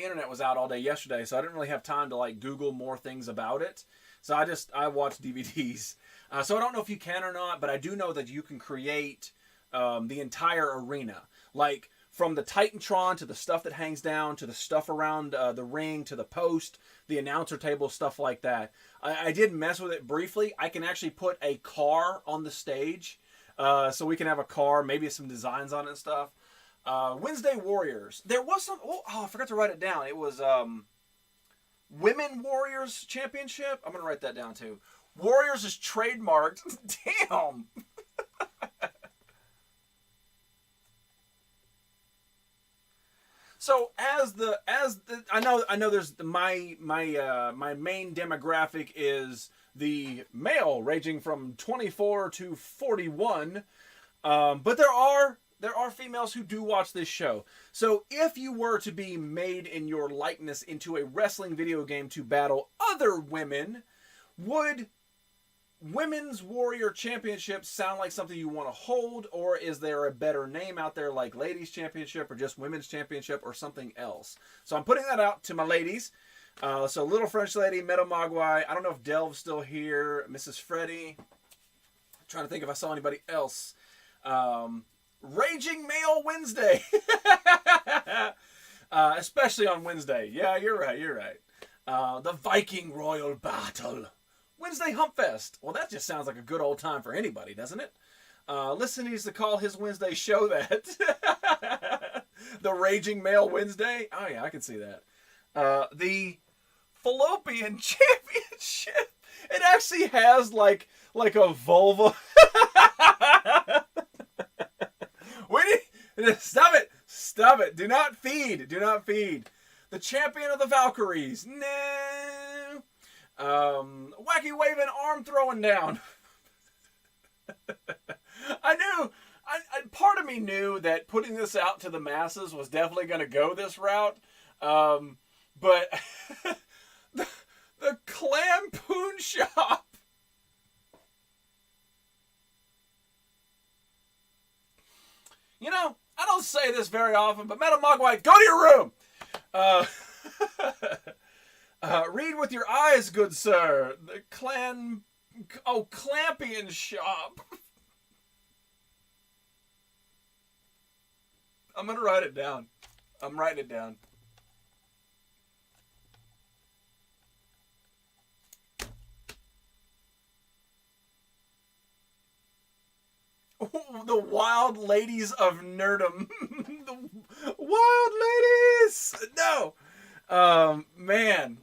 internet was out all day yesterday, so I didn't really have time to like Google more things about it. So I watched DVDs. So I don't know if you can or not, but I do know that you can create the entire arena, like from the Titantron to the stuff that hangs down to the stuff around the ring to the post, the announcer table, stuff like that. I did mess with it briefly. I can actually put a car on the stage, so we can have a car, maybe some designs on it and stuff. Wednesday Warriors. There was some. Oh, I forgot to write it down. It was Women Warriors Championship. I'm gonna write that down too. Warriors is trademarked. Damn. So I know there's my main demographic is the male ranging from 24 to 41, but there are females who do watch this show. So if you were to be made in your likeness into a wrestling video game to battle other women, would Women's Warrior Championship sound like something you want to hold, or is there a better name out there like Ladies Championship or just Women's Championship or something else? So I'm putting that out to my ladies. So Little French Lady, Meadow Mogwai, I don't know if Delve's still here, Mrs. Freddy. I'm trying to think if I saw anybody else. Raging Male Wednesday. Especially on Wednesday. Yeah, you're right. The Viking Royal Battle. Wednesday Hump Fest. Well, that just sounds like a good old time for anybody, doesn't it? Listen needs to call his Wednesday show that. The Raging Male Wednesday. Oh, yeah, I can see that. The Fallopian Championship. It actually has like a vulva. Stop it. Do not feed. The champion of the Valkyries. No. Wacky waving, arm throwing down. Part of me knew that putting this out to the masses was definitely going to go this route. But the Clampoon Shop. You know, I don't say this very often, but Metal Mogwai, go to your room! Read with your eyes, good sir. The Clampion Shop. I'm gonna write it down. I'm writing it down. The Wild Ladies of Nerdum. The Wild Ladies! No! Man.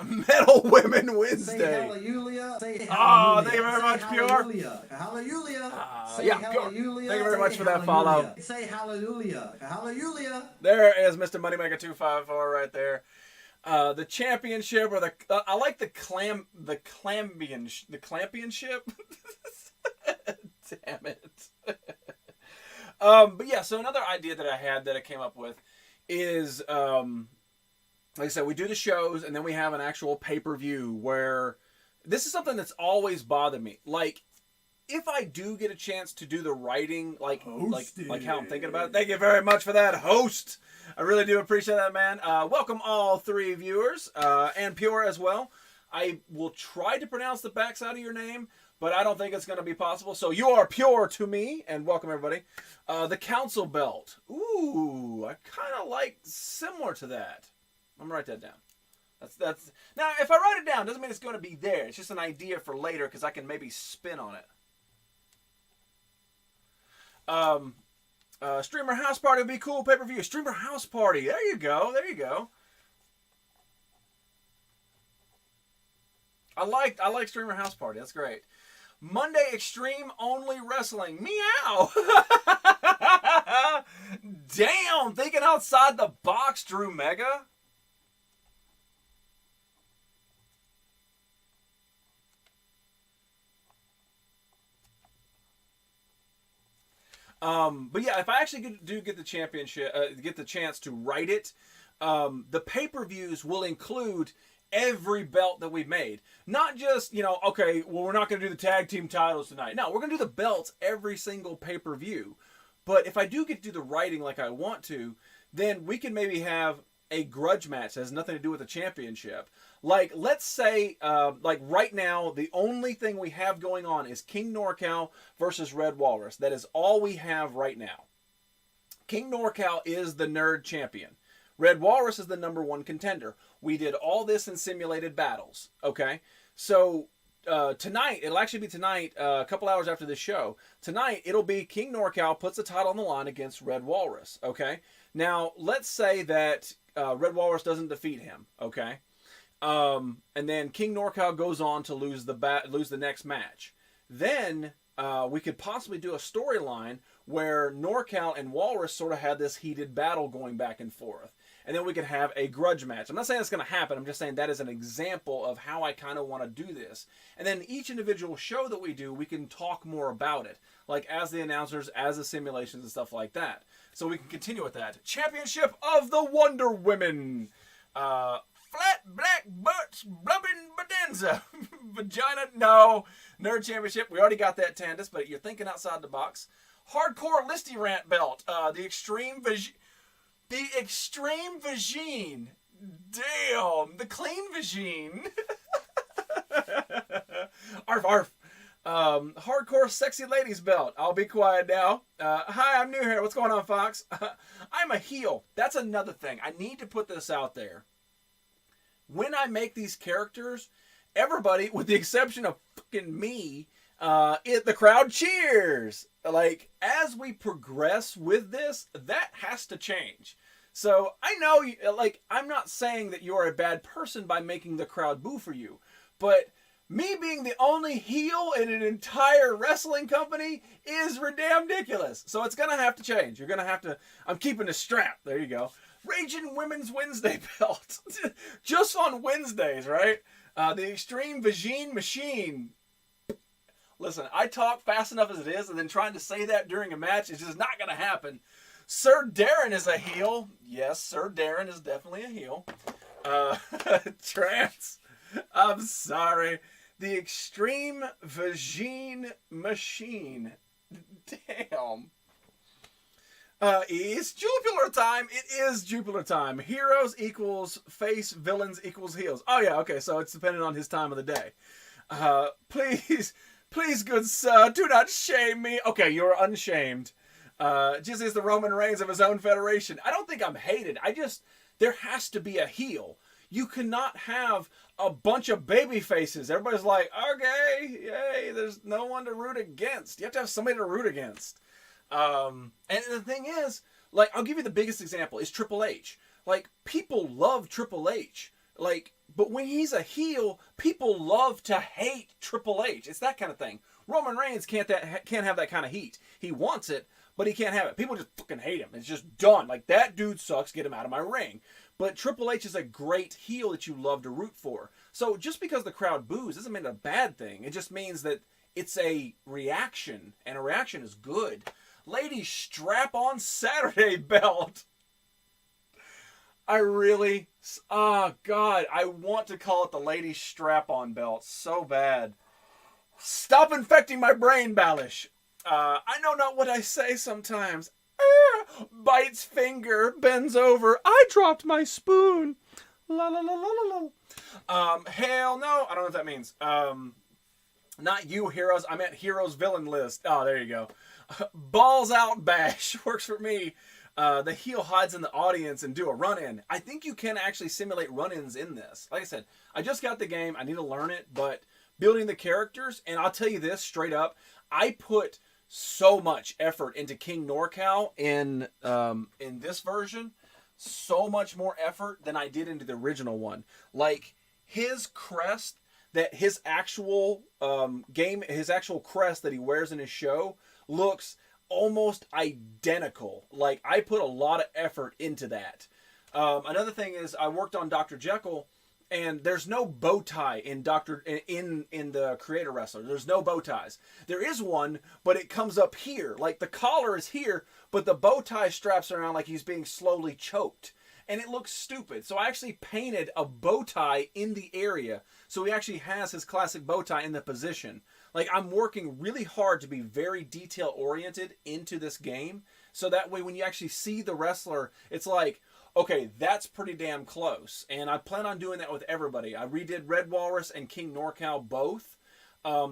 Metal Women Say Wednesday. hallelujah. Say hallelujah. Oh, thank you very Say much, Pure. hallelujah. Hallelujah. Say Yeah, Pure. hallelujah. Thank you very much Say for that follow. hallelujah. Say hallelujah. Hallelujah. There is Mr. Moneymaker 254 right there. The championship, or the I like the championship. Damn it. But yeah, so another idea that I had that I came up with is, like I said, we do the shows and then we have an actual pay-per-view where this is something that's always bothered me. Like, if I do get a chance to do the writing, like how I'm thinking about it, thank you very much for that, host. I really do appreciate that, man. Welcome all three viewers, and Pure as well. I will try to pronounce the backside of your name, but I don't think it's going to be possible. So you are Pure to me, and welcome everybody. The Council Belt. Ooh, I kind of like similar to that. I'm going to write that down. That's now, if I write it down, doesn't mean it's going to be there. It's just an idea for later because I can maybe spin on it. Streamer House Party would be cool. Pay-per-view. Streamer House Party. There you go. There you go. I like Streamer House Party. That's great. Monday Extreme Only Wrestling. Meow. Damn. Thinking outside the box, Drew Mega. But yeah, if I actually do get the championship, get the chance to write it, the pay-per-views will include every belt that we've made. Not just, okay, well, we're not going to do the tag team titles tonight. No, we're going to do the belts every single pay-per-view. But if I do get to do the writing like I want to, then we can maybe have a grudge match that has nothing to do with the championship. Like, let's say, like right now, the only thing we have going on is King NorCal versus Red Walrus. That is all we have right now. King NorCal is the nerd champion. Red Walrus is the #1 contender. We did all this in simulated battles, okay? So, tonight, it'll actually be tonight, a couple hours after this show. Tonight, it'll be King NorCal puts the title on the line against Red Walrus, okay? Now, let's say that Red Walrus doesn't defeat him, okay? And then King NorCal goes on to lose the next match. Then we could possibly do a storyline where NorCal and Walrus sort of had this heated battle going back and forth. And then we could have a grudge match. I'm not saying it's going to happen. I'm just saying that is an example of how I kind of want to do this. And then each individual show that we do, we can talk more about it. Like as the announcers, as the simulations and stuff like that. So we can continue with that. Championship of the Wonder Women. Flat black butts, blubbing bonanza. Vagina, no. Nerd Championship, we already got that, Tandis, but you're thinking outside the box. Hardcore Listy Rant belt. The Extreme Vagine. Damn. The Clean Vagine. Arf, arf. Hardcore Sexy Ladies belt. I'll be quiet now. Hi, I'm new here. What's going on, Fox? I'm a heel. That's another thing. I need to put this out there. When I make these characters, everybody, with the exception of fucking me, the crowd cheers. Like, as we progress with this, that has to change. So, I know, like, I'm not saying that you're a bad person by making the crowd boo for you. But me being the only heel in an entire wrestling company is damn ridiculous. So, it's going to have to change. You're going to have to... I'm keeping the strap. There you go. Raging Women's Wednesday belt. Just on Wednesdays, right? The Extreme Vagine Machine. Listen, I talk fast enough as it is, and then trying to say that during a match is just not going to happen. Sir Darren is a heel. Yes, Sir Darren is definitely a heel. Trance. I'm sorry. The Extreme Vagine Machine. Damn. It's Jupiler time. It is Jupiler time. Heroes equals face, villains equals heels. Oh yeah, okay, so it's dependent on his time of the day. Please, good sir, do not shame me. Okay, you're unshamed. Jizzy is the Roman Reigns of his own federation. I don't think I'm hated. There has to be a heel. You cannot have a bunch of baby faces. Everybody's like, okay, yay, there's no one to root against. You have to have somebody to root against. And the thing is, like, I'll give you the biggest example is Triple H. Like, people love Triple H. Like, But when he's a heel, people love to hate Triple H. It's that kind of thing. Roman Reigns can't have that kind of heat. He wants it, but he can't have it. People just fucking hate him. It's just done. Like, that dude sucks. Get him out of my ring. But Triple H is a great heel that you love to root for. So just because the crowd boos doesn't mean a bad thing. It just means that it's a reaction, and a reaction is good. Ladies, strap on Saturday belt. Oh God, I want to call it the ladies strap-on belt so bad. Stop infecting my brain, Ballish. I know not what I say sometimes. Bites finger, bends over. I dropped my spoon. La la la la la la. Hell no. I don't know what that means. Not you, heroes. I meant heroes villain list. Oh, there you go. Balls out bash works for me. The heel hides in the audience and do a run-in. I think you can actually simulate run-ins in this. Like I said, I just got the game. I need to learn it, but building the characters, and I'll tell you this straight up, I put so much effort into King NorCal in this version. So much more effort than I did into the original one. Like, his crest, that his actual his actual crest that he wears in his show looks almost identical. Like, I put a lot of effort into that. Another thing is, I worked on Dr. Jekyll, and there's no bow tie in the Creator Wrestler. There's no bow ties. There is one, but it comes up here. Like, the collar is here, but the bow tie straps around like he's being slowly choked. And it looks stupid. So I actually painted a bow tie in the area, so he actually has his classic bow tie in the position. Like, I'm working really hard to be very detail oriented into this game, so that way when you actually see the wrestler, it's like, okay, that's pretty damn close. And I plan on doing that with everybody. I redid Red Walrus and King NorCal both.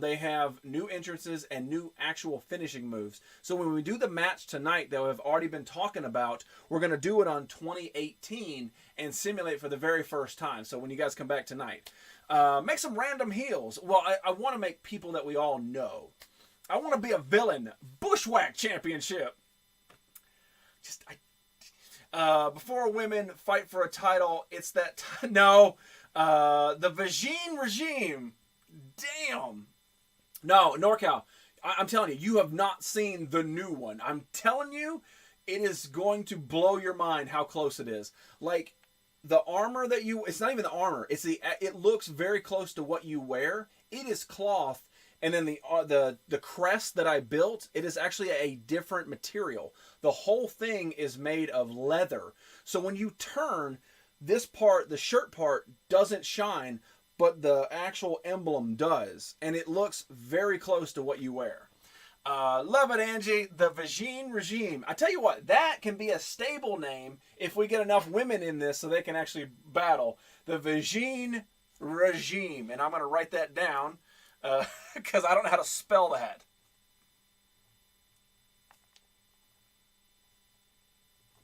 They have new entrances and new actual finishing moves. So when we do the match tonight that I've already been talking about, we're going to do it on 2018 and simulate for the very first time. So when you guys come back tonight, make some random heels. Well, I want to make people that we all know. I want to be a villain. Bushwhack Championship. Before women fight for a title, it's that... No. The Vagine Regime. Damn. No, NorCal. I'm telling you, you have not seen the new one. I'm telling you, it is going to blow your mind how close it is. Like, the armor that you... It's not even the armor. It looks very close to what you wear. It is cloth. And then the crest that I built, it is actually a different material. The whole thing is made of leather. So when you turn, this part, the shirt part, doesn't shine, but the actual emblem does. And it looks very close to what you wear. Love it, Angie. The Vagine Regime. I tell you what, that can be a stable name if we get enough women in this so they can actually battle. The Vagine Regime. And I'm going to write that down because I don't know how to spell that.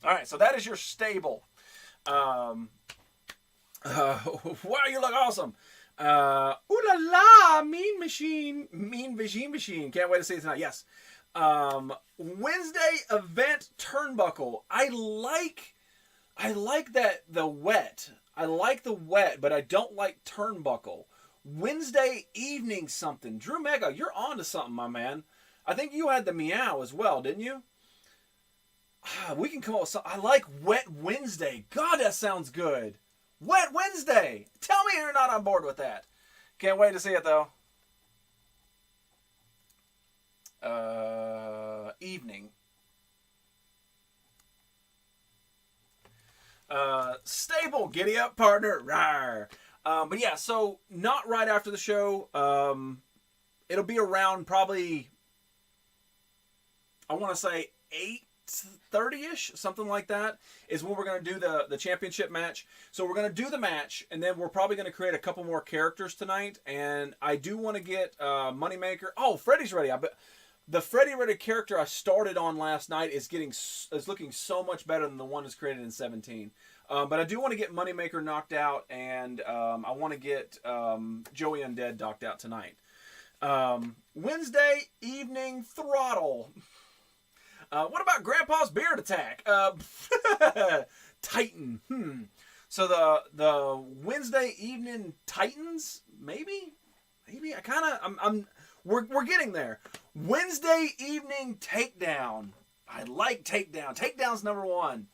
All right, so that is your stable. Wow, you look awesome. Ooh la la, Mean Vagine Machine. Can't wait to see it tonight. Yes. Wednesday event turnbuckle. I like that the wet. I like the wet, but I don't like turnbuckle. Wednesday evening something. Drew Mega, you're on to something, my man. I think you had the meow as well, didn't you? We can come up with something. I like Wet Wednesday. God, that sounds good. Wet Wednesday. Tell me you're not on board with that. Can't wait to see it, though. Evening. Stable. Giddy up, partner. Rawr. But yeah, so not right after the show. It'll be around probably, I want to say 8:30ish, something like that, is when we're going to do the championship match. So we're going to do the match, and then we're probably going to create a couple more characters tonight. And I do want to get Moneymaker. Oh, Freddy's ready. The Freddy Ready character I started on last night is looking so much better than the one that's created in 17. But I do want to get Moneymaker knocked out, and I want to get Joey Undead knocked out tonight. Wednesday evening throttle. What about Grandpa's beard attack? Titan. So the Wednesday evening Titans, maybe I kind of we're getting there. Wednesday evening takedown. I like takedown. Takedown's number one.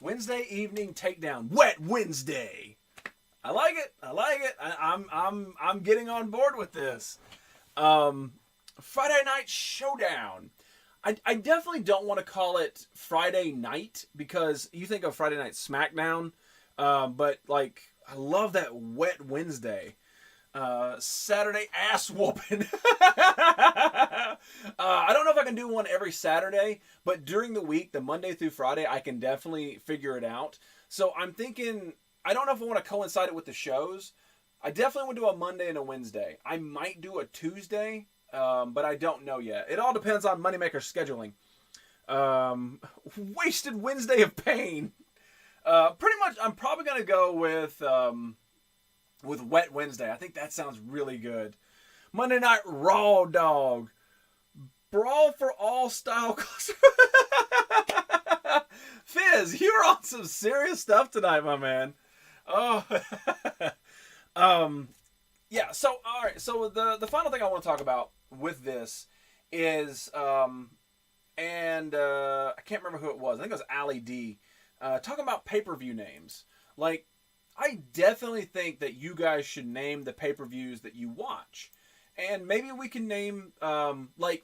Wednesday evening takedown. Wet Wednesday. I like it. I'm getting on board with this. Friday night showdown. I definitely don't want to call it Friday night because you think of Friday night SmackDown, but like I love that Wet Wednesday. Saturday ass whooping. I don't know if I can do one every Saturday, but during the week, the Monday through Friday, I can definitely figure it out. So I'm thinking, I don't know if I want to coincide it with the shows. I definitely would do a Monday and a Wednesday. I might do a Tuesday. But I don't know yet. It all depends on Moneymaker's scheduling. Wasted Wednesday of Pain. Pretty much, I'm probably going to go with Wet Wednesday. I think that sounds really good. Monday Night Raw Dog. Brawl for All style. Fizz, you're on some serious stuff tonight, my man. Oh. Yeah, so, all right. So the final thing I want to talk about with this is, I can't remember who it was. I think it was Ali D. Talking about pay-per-view names. Like, I definitely think that you guys should name the pay-per-views that you watch. And maybe we can name, like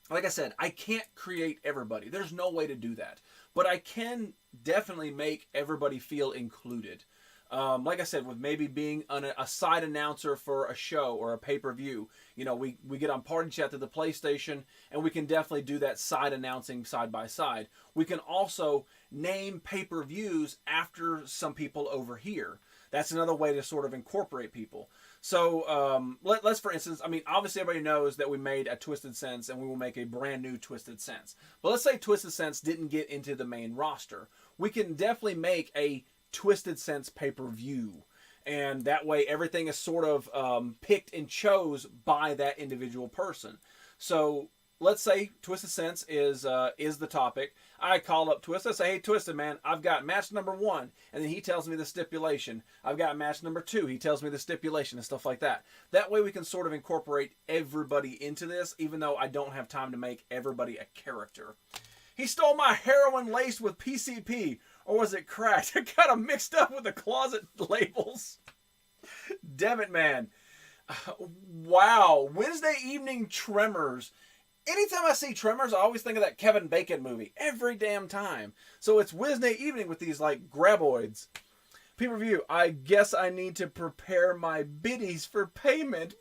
I said, I can't create everybody. There's no way to do that. But I can definitely make everybody feel included. Like I said, with maybe being a side announcer for a show or a pay-per-view, you know, we get on Party Chat to the PlayStation, and we can definitely do that side announcing side by side. We can also name pay-per-views after some people over here. That's another way to sort of incorporate people. So let's, for instance, I mean, obviously everybody knows that we made a Twisted Sense, and we will make a brand new Twisted Sense. But let's say Twisted Sense didn't get into the main roster. We can definitely make a Twisted Sense pay-per-view, and that way everything is sort of picked and chose by that individual person. So let's say Twisted Sense is the topic. I call up Twisted, I say, hey Twisted, man, I've got match number 1, and then he tells me the stipulation. I've got match number 2, he tells me the stipulation and stuff like that. That way we can sort of incorporate everybody into this, even though I don't have time to make everybody a character. He stole my heroin laced with PCP. Or was it cracked? I got them mixed up with the closet labels. Damn it, man. Wow. Wednesday evening Tremors. Anytime I see Tremors, I always think of that Kevin Bacon movie. Every damn time. So it's Wednesday evening with these, like, graboids. Pay-per-view. I guess I need to prepare my biddies for payment.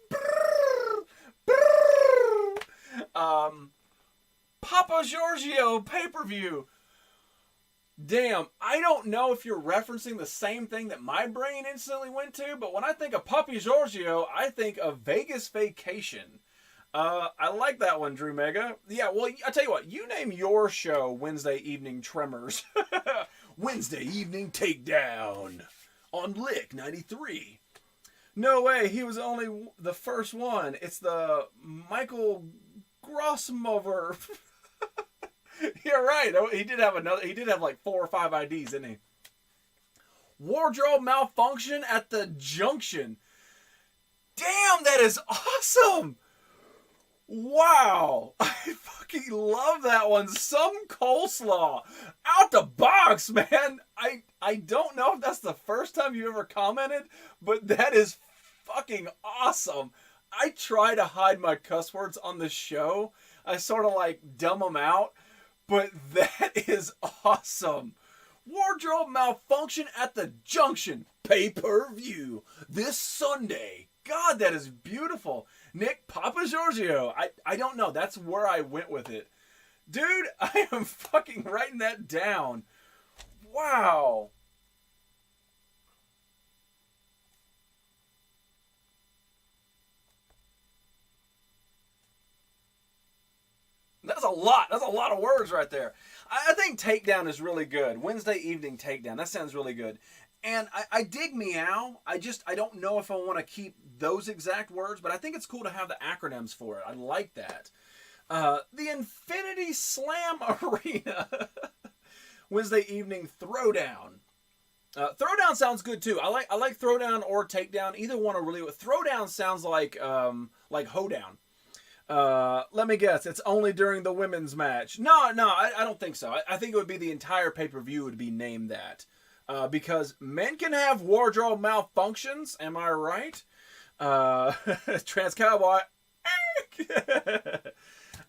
Papa Giorgio pay-per-view. Damn, I don't know if you're referencing the same thing that my brain instantly went to, but when I think of Papi Giorgio, I think of Vegas Vacation. I like that one, Drew Mega. Yeah, well, I tell you what, you name your show Wednesday Evening Tremors. Wednesday Evening Takedown on Lick 93. No way, he was only the first one. It's the Michael Grossmover. You're right. He did have like 4 or 5 IDs, didn't he? Wardrobe malfunction at the junction. Damn, that is awesome. Wow. I fucking love that one. Some coleslaw. Out the box, man. I don't know if that's the first time you ever commented, but that is fucking awesome. I try to hide my cuss words on the show. I sort of like dumb them out. But that is awesome. Wardrobe malfunction at the junction. Pay-per-view. This Sunday. God, that is beautiful. Nick, Papa Giorgio. I don't know. That's where I went with it. Dude, I am fucking writing that down. Wow. That's a lot. That's a lot of words right there. I think Takedown is really good. Wednesday evening Takedown. That sounds really good. And I dig Meow. I don't know if I want to keep those exact words, but I think it's cool to have the acronyms for it. I like that. The Infinity Slam Arena Wednesday evening throwdown. Throwdown sounds good too. I like throwdown or takedown. Either one are really. Throwdown sounds like hoedown. Let me guess. It's only during the women's match. No, I don't think so. I think it would be the entire pay-per-view would be named that. Because men can have wardrobe malfunctions. Am I right? Trans Cowboy.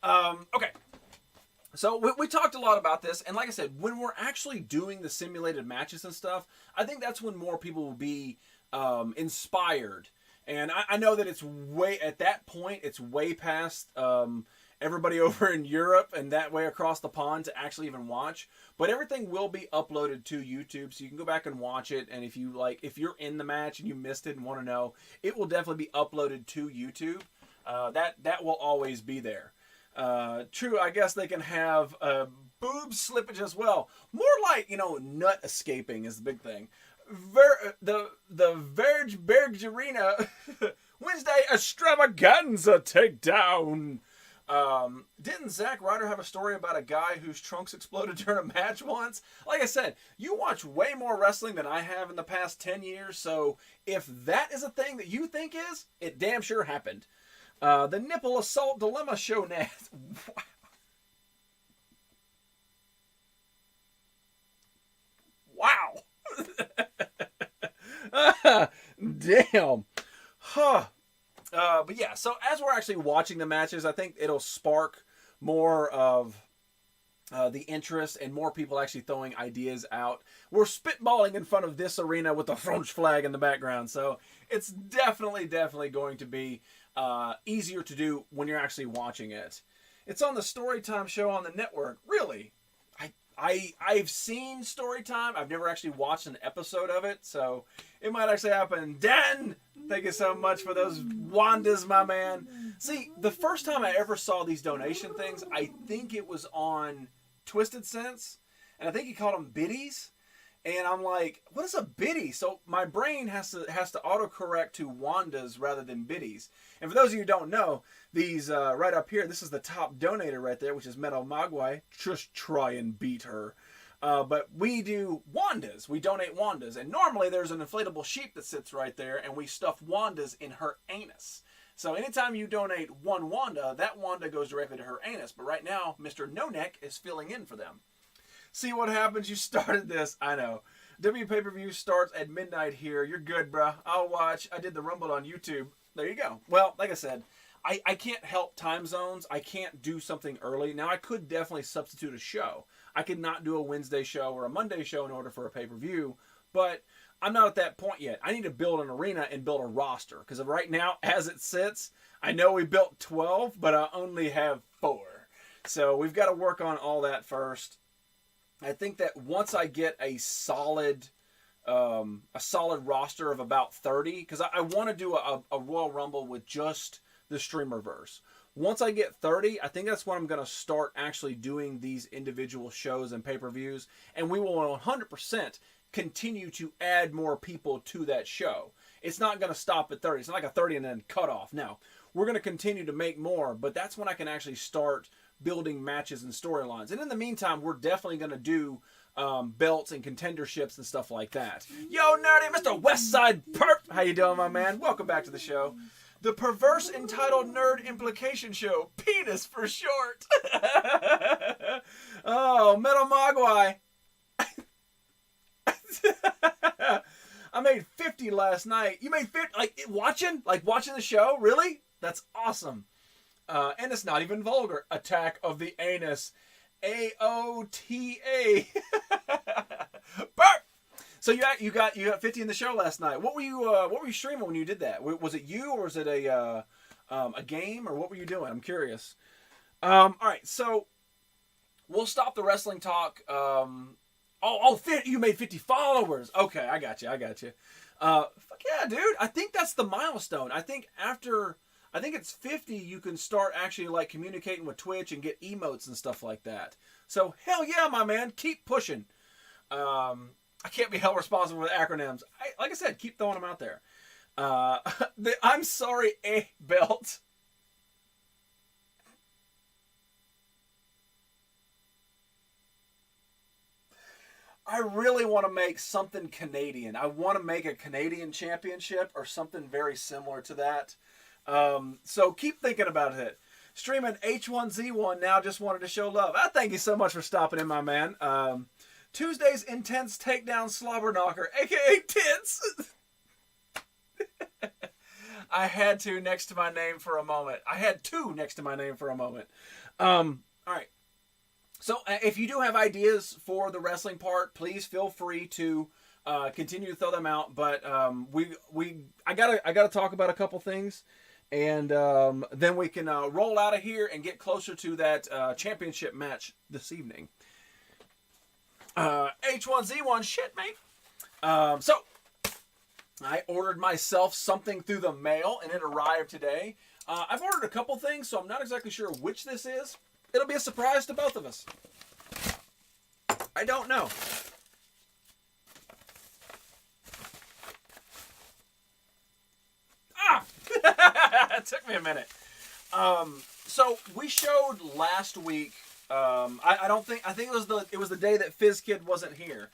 Okay. So we talked a lot about this, and like I said, when we're actually doing the simulated matches and stuff, I think that's when more people will be inspired. And I know that it's at that point, it's way past everybody over in Europe and that way across the pond to actually even watch. But everything will be uploaded to YouTube, so you can go back and watch it. And if you're in the match and you missed it and want to know, it will definitely be uploaded to YouTube. That will always be there. True, I guess they can have boob slippage as well. More like, nut escaping is the big thing. The Verge Arena Wednesday extravaganza takedown. Didn't Zack Ryder have a story about a guy whose trunks exploded during a match once? Like I said, you watch way more wrestling than I have in the past 10 years, so if that is a thing that you think is, it damn sure happened. The Nipple Assault Dilemma show next. Wow. Damn. Huh. But yeah, so as we're actually watching the matches, I think it'll spark more of the interest and more people actually throwing ideas out. We're spitballing in front of this arena with the French flag in the background, so it's definitely going to be easier to do when you're actually watching it. It's on the Storytime show on the network. Really? I've seen Storytime. I've never actually watched an episode of it, so it might actually happen. Dan, thank you so much for those Wandas, my man. See, the first time I ever saw these donation things, I think it was on Twisted Sense, and I think he called them biddies. And I'm like, what is a biddy? So my brain has to autocorrect to Wandas rather than biddies. And for those of you who don't know, these right up here, this is the top donator right there, which is Metal Mogwai. Just try and beat her. But we do Wandas. We donate Wandas. And normally there's an inflatable sheep that sits right there, and we stuff Wandas in her anus. So anytime you donate one Wanda, that Wanda goes directly to her anus. But right now, Mr. No Neck is filling in for them. See what happens? You started this. I know. W pay-per-view starts at midnight here. You're good, bruh. I'll watch. I did the Rumble on YouTube. There you go. Well, like I said, I can't help time zones. I can't do something early. Now, I could definitely substitute a show. I could not do a Wednesday show or a Monday show in order for a pay-per-view, but I'm not at that point yet. I need to build an arena and build a roster, because right now, as it sits, I know we built 12, but I only have 4. So we've got to work on all that first. I think that once I get a solid roster of about 30, because I want to do a Royal Rumble with just the Streamerverse. Once I get 30, I think that's when I'm going to start actually doing these individual shows and pay-per-views, and we will 100% continue to add more people to that show. It's not going to stop at 30. It's not like a 30 and then cut off. No, we're going to continue to make more, but that's when I can actually start building matches and storylines. And in the meantime, we're definitely going to do belts and contenderships and stuff like that. Yo, nerdy, Mr. Westside Perp. How you doing, my man? Welcome back to the show. The perverse entitled nerd implication show. Penis for short. Oh, Metal Mogwai. I made 50 last night. You made 50? Like watching the show? Really? That's awesome. And it's not even vulgar. Attack of the Anus. AOTA. Burp! So you got 50 in the show last night. What were you streaming when you did that? Was it you, or was it a game, or what were you doing? I'm curious. All right, so we'll stop the wrestling talk. You made 50 followers. Okay, I got you. Fuck yeah, dude. I think that's the milestone. I think it's 50, you can start actually like communicating with Twitch and get emotes and stuff like that. So hell yeah, my man, keep pushing. I can't be held responsible for acronyms. Like I said, keep throwing them out there. The I'm sorry, A belt. I really want to make something Canadian. I want to make a Canadian championship or something very similar to that. So keep thinking about it. Streaming H1Z1 now, just wanted to show love. I thank you so much for stopping in, my man. Tuesday's intense takedown slobber knocker, aka Tits. I had to next to my name for a moment. I had two next to my name for a moment. All right. So if you do have ideas for the wrestling part, please feel free to continue to throw them out. But I gotta talk about a couple things, and then we can roll out of here and get closer to that championship match this evening. H1Z1 shit, mate. So I ordered myself something through the mail, and it arrived today. I've ordered a couple things, so I'm not exactly sure which this is. It'll be a surprise to both of us. I don't know. Ah! It took me a minute. So we showed last week. I think it was the day that Fizz Kid wasn't here.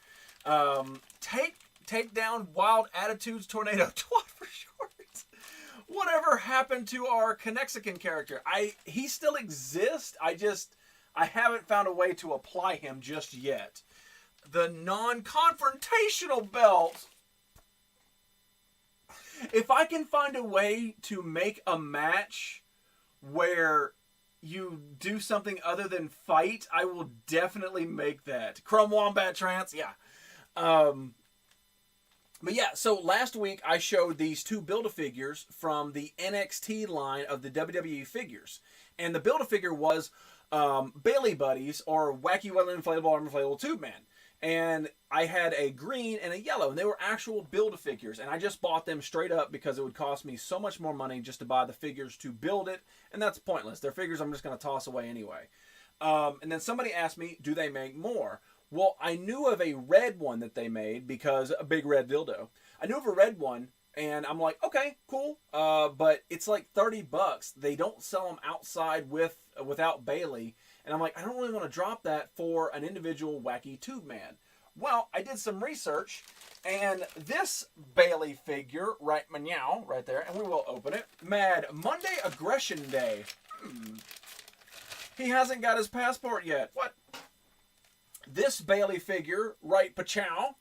Take down Wild Attitudes Tornado Twat for short. Whatever happened to our Conexican character? He still exists. I haven't found a way to apply him just yet. The non-confrontational belt. If I can find a way to make a match where you do something other than fight, I will definitely make that. Chrome Wombat Trance, yeah. But yeah, so last week I showed these two Build-A-Figures from the NXT line of the WWE figures. And the Build-A-Figure was Bailey Buddies, or Wacky Wetland Inflatable Tube Man. And I had a green and a yellow, and they were actual Build-A-Figures. And I just bought them straight up because it would cost me so much more money just to buy the figures to build it. And that's pointless. They're figures I'm just going to toss away anyway. And then somebody asked me, do they make more? Well, I knew of a red one that they made because a big red dildo. I knew of a red one, and I'm like, okay, cool. But it's like $30. They don't sell them outside without Bailey. And I'm like, I don't really want to drop that for an individual Wacky Tube Man. Well, I did some research, and this Bailey figure, right there, and we will open it. Mad Monday Aggression Day. He hasn't got his passport yet. What? This Bailey figure, right pachow.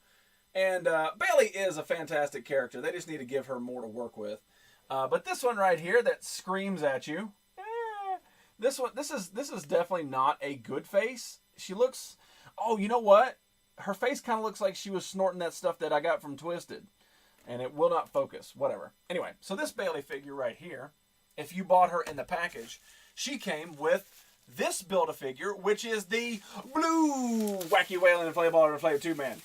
And Bailey is a fantastic character. They just need to give her more to work with. But this one right here that screams at you. This is definitely not a good face. She looks, oh, you know what? Her face kind of looks like she was snorting that stuff that I got from Twisted. And it will not focus. Whatever. Anyway, so this Bailey figure right here, if you bought her in the package, she came with this Build-A-Figure, which is the blue Wacky Wailing Inflatable Tube Man.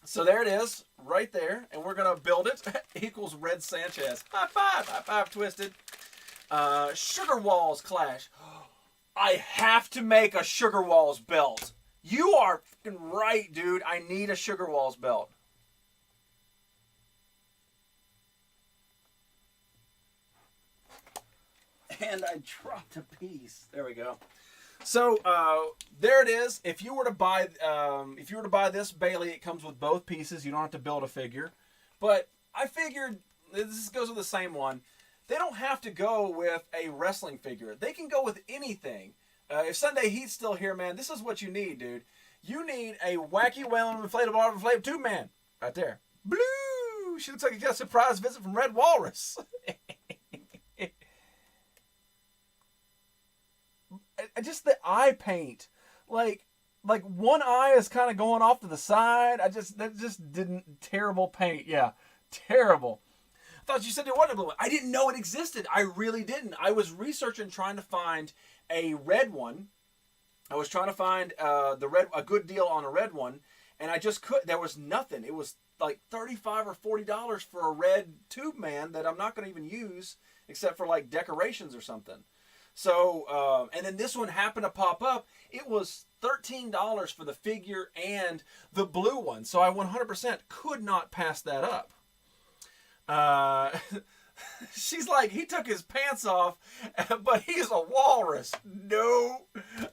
So there it is, right there, and we're going to build it. Equals Red Sanchez. High five, Twisted. Sugar Walls Clash. I have to make a Sugar Walls belt. You are fucking right, dude. I need a Sugar Walls belt. And I dropped a piece. There we go. So there it is. If you were to buy this Bailey, it comes with both pieces. You don't have to build a figure. But I figured this goes with the same one. They don't have to go with a wrestling figure. They can go with anything. If Sunday Heat's still here, man, this is what you need, dude. You need a Wacky Wailing Inflatable Tube Man. Right there. Blue! She looks like you got a surprise visit from Red Walrus. Just the eye paint. Like one eye is kind of going off to the side. That just didn't, terrible paint. Yeah, terrible. I thought you said there wasn't a blue one. I didn't know it existed. I really didn't. I was researching trying to find a red one. I was trying to find a good deal on a red one, and I just couldn't. There was nothing. It was like $35 or $40 for a red Tube Man that I'm not going to even use except for like decorations or something. So, and then this one happened to pop up. It was $13 for the figure and the blue one. So I 100% could not pass that up. She's like, he took his pants off, but he's a walrus. No.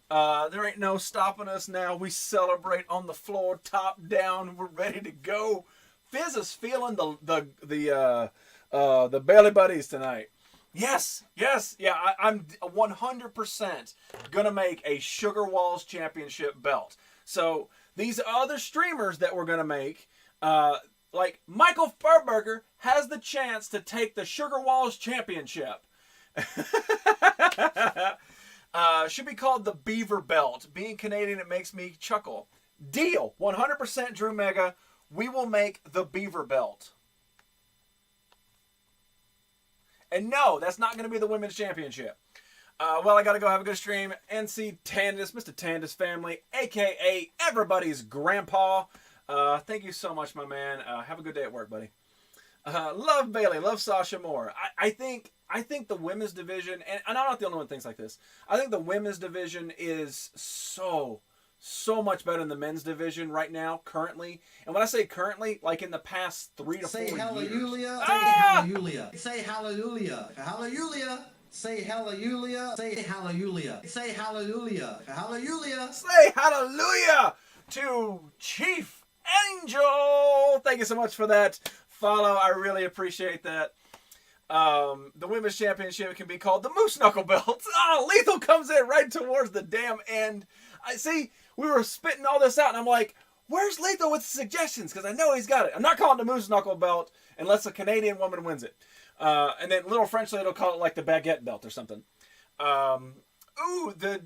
There ain't no stopping us now. We celebrate on the floor, top down. We're ready to go. Fizz is feeling the belly buddies tonight. Yes. Yeah, I'm 100% gonna make a Sugar Walls Championship belt. So these other streamers that we're gonna make, like Michael Furberger has the chance to take the Sugar Walls Championship. Should be called the Beaver Belt. Being Canadian, it makes me chuckle. Deal. 100% Drew Mega. We will make the Beaver Belt. And no, that's not going to be the Women's Championship. Well, I got to go have a good stream. NC Tandis, Mr. Tandis family, a.k.a. everybody's grandpa. Thank you so much, my man. Have a good day at work, buddy. Love Bailey. Love Sasha Moore. I think the women's division, and I'm not the only one who thinks like this. I think the women's division is so much better than the men's division right now, currently. And when I say currently, like in the past 3 to 4 years. Say hallelujah. Say hallelujah. Say hallelujah. Hallelujah. Say hallelujah. Say hallelujah. Say hallelujah. Hallelujah. Say hallelujah to Chief Angel. Thank you so much for that follow. I really appreciate that. The women's championship can be called the Moose Knuckle Belt. Oh, Lethal comes in right towards the damn end. I see, we were spitting all this out, and I'm like, where's Lethal with the suggestions? Because I know he's got it. I'm not calling it the Moose Knuckle Belt unless a Canadian woman wins it. And then little French lady will call it like the Baguette Belt or something. Ooh, the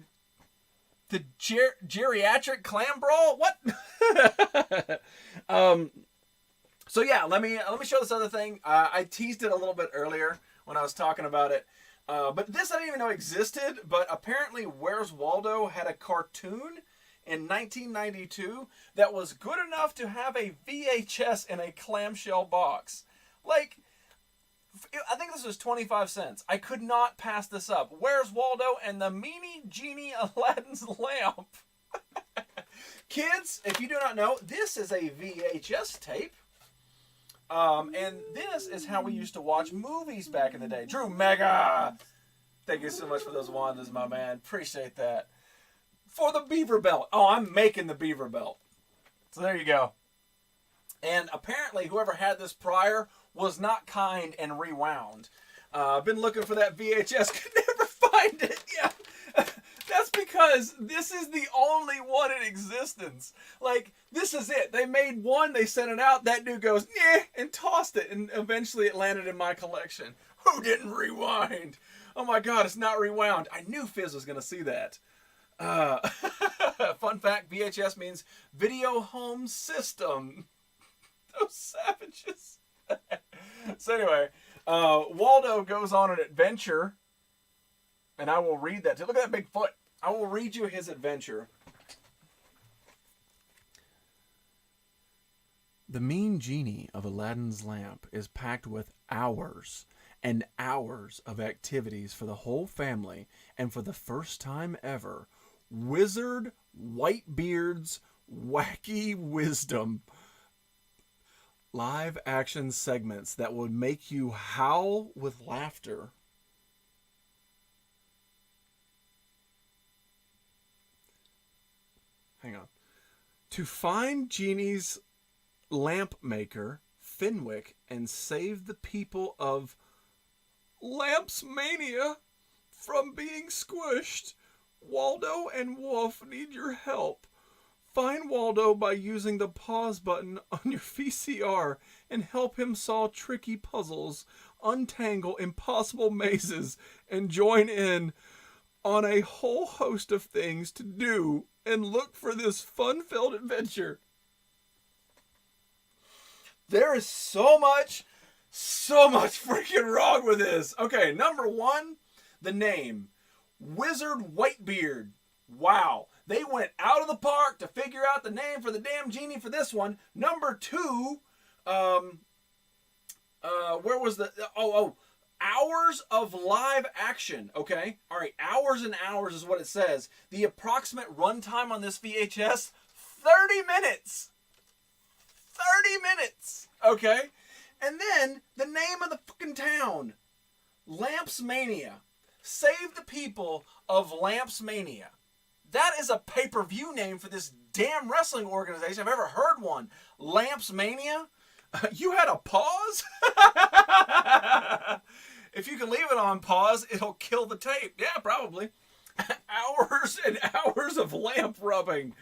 geriatric clam brawl? What? So yeah, let me show this other thing. I teased it a little bit earlier when I was talking about it. But this I didn't even know existed, but apparently Where's Waldo had a cartoon in 1992 that was good enough to have a VHS in a clamshell box. Like, I think this was 25 cents. I could not pass this up. Where's Waldo and the Meanie Genie Aladdin's Lamp? Kids, if you do not know, this is a VHS tape. And this is how we used to watch movies back in the day. Drew Mega! Thank you so much for those Wandas, my man. Appreciate that. For the Beaver Belt. Oh, I'm making the Beaver Belt. So there you go. And apparently whoever had this prior was not kind and rewound. I've been looking for that VHS, could never find it. Yeah. That's because this is the only one in existence. Like, this is it. They made one, they sent it out, that dude goes, yeah, and tossed it, and eventually it landed in my collection. Who didn't rewind? Oh my god, it's not rewound. I knew Fizz was going to see that. Fun fact, VHS means Video Home System. Those savages. So anyway, Waldo goes on an adventure, and I will read that. Look at that big foot. I will read you his adventure. The mean genie of Aladdin's lamp is packed with hours and hours of activities for the whole family, and for the first time ever, Wizard Whitebeard's Wacky Wisdom. Live action segments that would make you howl with laughter. Hang on. To find Genie's lamp maker, Fenwick, and save the people of Lamps Mania from being squished, Waldo and Wolf need your help. Find Waldo by using the pause button on your VCR and help him solve tricky puzzles, untangle impossible mazes, and join in on a whole host of things to do and look for this fun-filled adventure. There is so much freaking wrong with this. Okay, number one, the name. Wizard Whitebeard. Wow. They went out of the park to figure out the name for the damn genie for this one. Number two, where was the... hours of live action, okay? All right, hours and hours is what it says. The approximate runtime on this VHS, 30 minutes. 30 minutes, okay? And then the name of the fucking town, Lamps Mania. Save the people of Lamps Mania. That is a pay-per-view name for this damn wrestling organization. I've ever heard one. Lamps Mania? You had a pause? If you can leave it on pause, it'll kill the tape. Yeah, probably. Hours and hours of lamp rubbing.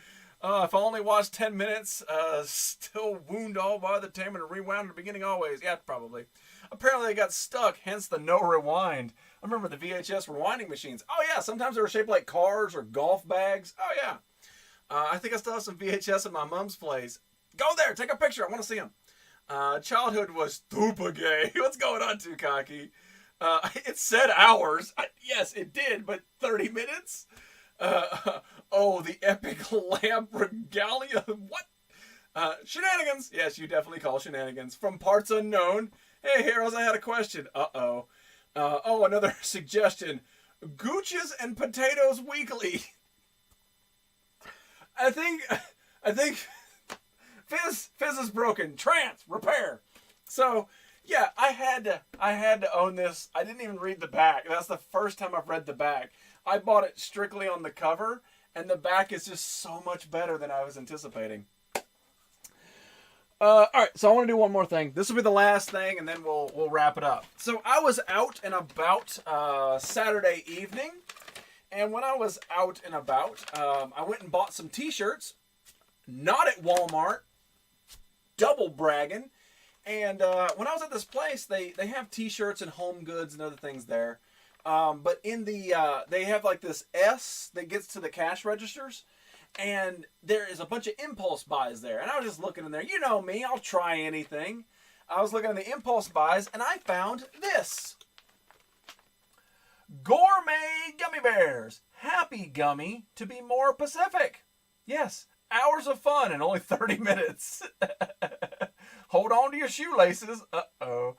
If I only watched 10 minutes, still wound all by the time and rewound at the beginning always. Yeah, probably. Apparently they got stuck, hence the no rewind. I remember the VHS rewinding machines. Oh yeah, sometimes they were shaped like cars or golf bags. Oh yeah. I think I still have some VHS at my mom's place. Go there, take a picture. I want to see them. Childhood was stupid gay. What's going on, Too Cocky? It said hours. Yes, it did, but 30 minutes? Oh, the epic lamp regalia. What? Shenanigans. Yes, you definitely call shenanigans. From parts unknown. Hey, Heroes, I had a question. Uh-oh. Oh, another suggestion. Gooches and Potatoes Weekly. I think Fizz is broken. Trance, repair. So, yeah, I had to own this. I didn't even read the back. That's the first time I've read the back. I bought it strictly on the cover, and the back is just so much better than I was anticipating. All right, so I want to do one more thing. This will be the last thing, and then we'll wrap it up. So I was out and about Saturday evening, and when I was out and about, I went and bought some T-shirts. Not at Walmart. Double bragging. And when I was at this place, they have T-shirts and home goods and other things there. But in the they have like this S that gets to the cash registers. And there is a bunch of impulse buys there. And I was just looking in there. You know me, I'll try anything. I was looking at the impulse buys, and I found this. Gourmet Gummy Bears. Happy Gummy to be more Pacific. Yes, hours of fun in only 30 minutes. Hold on to your shoelaces. Uh-oh.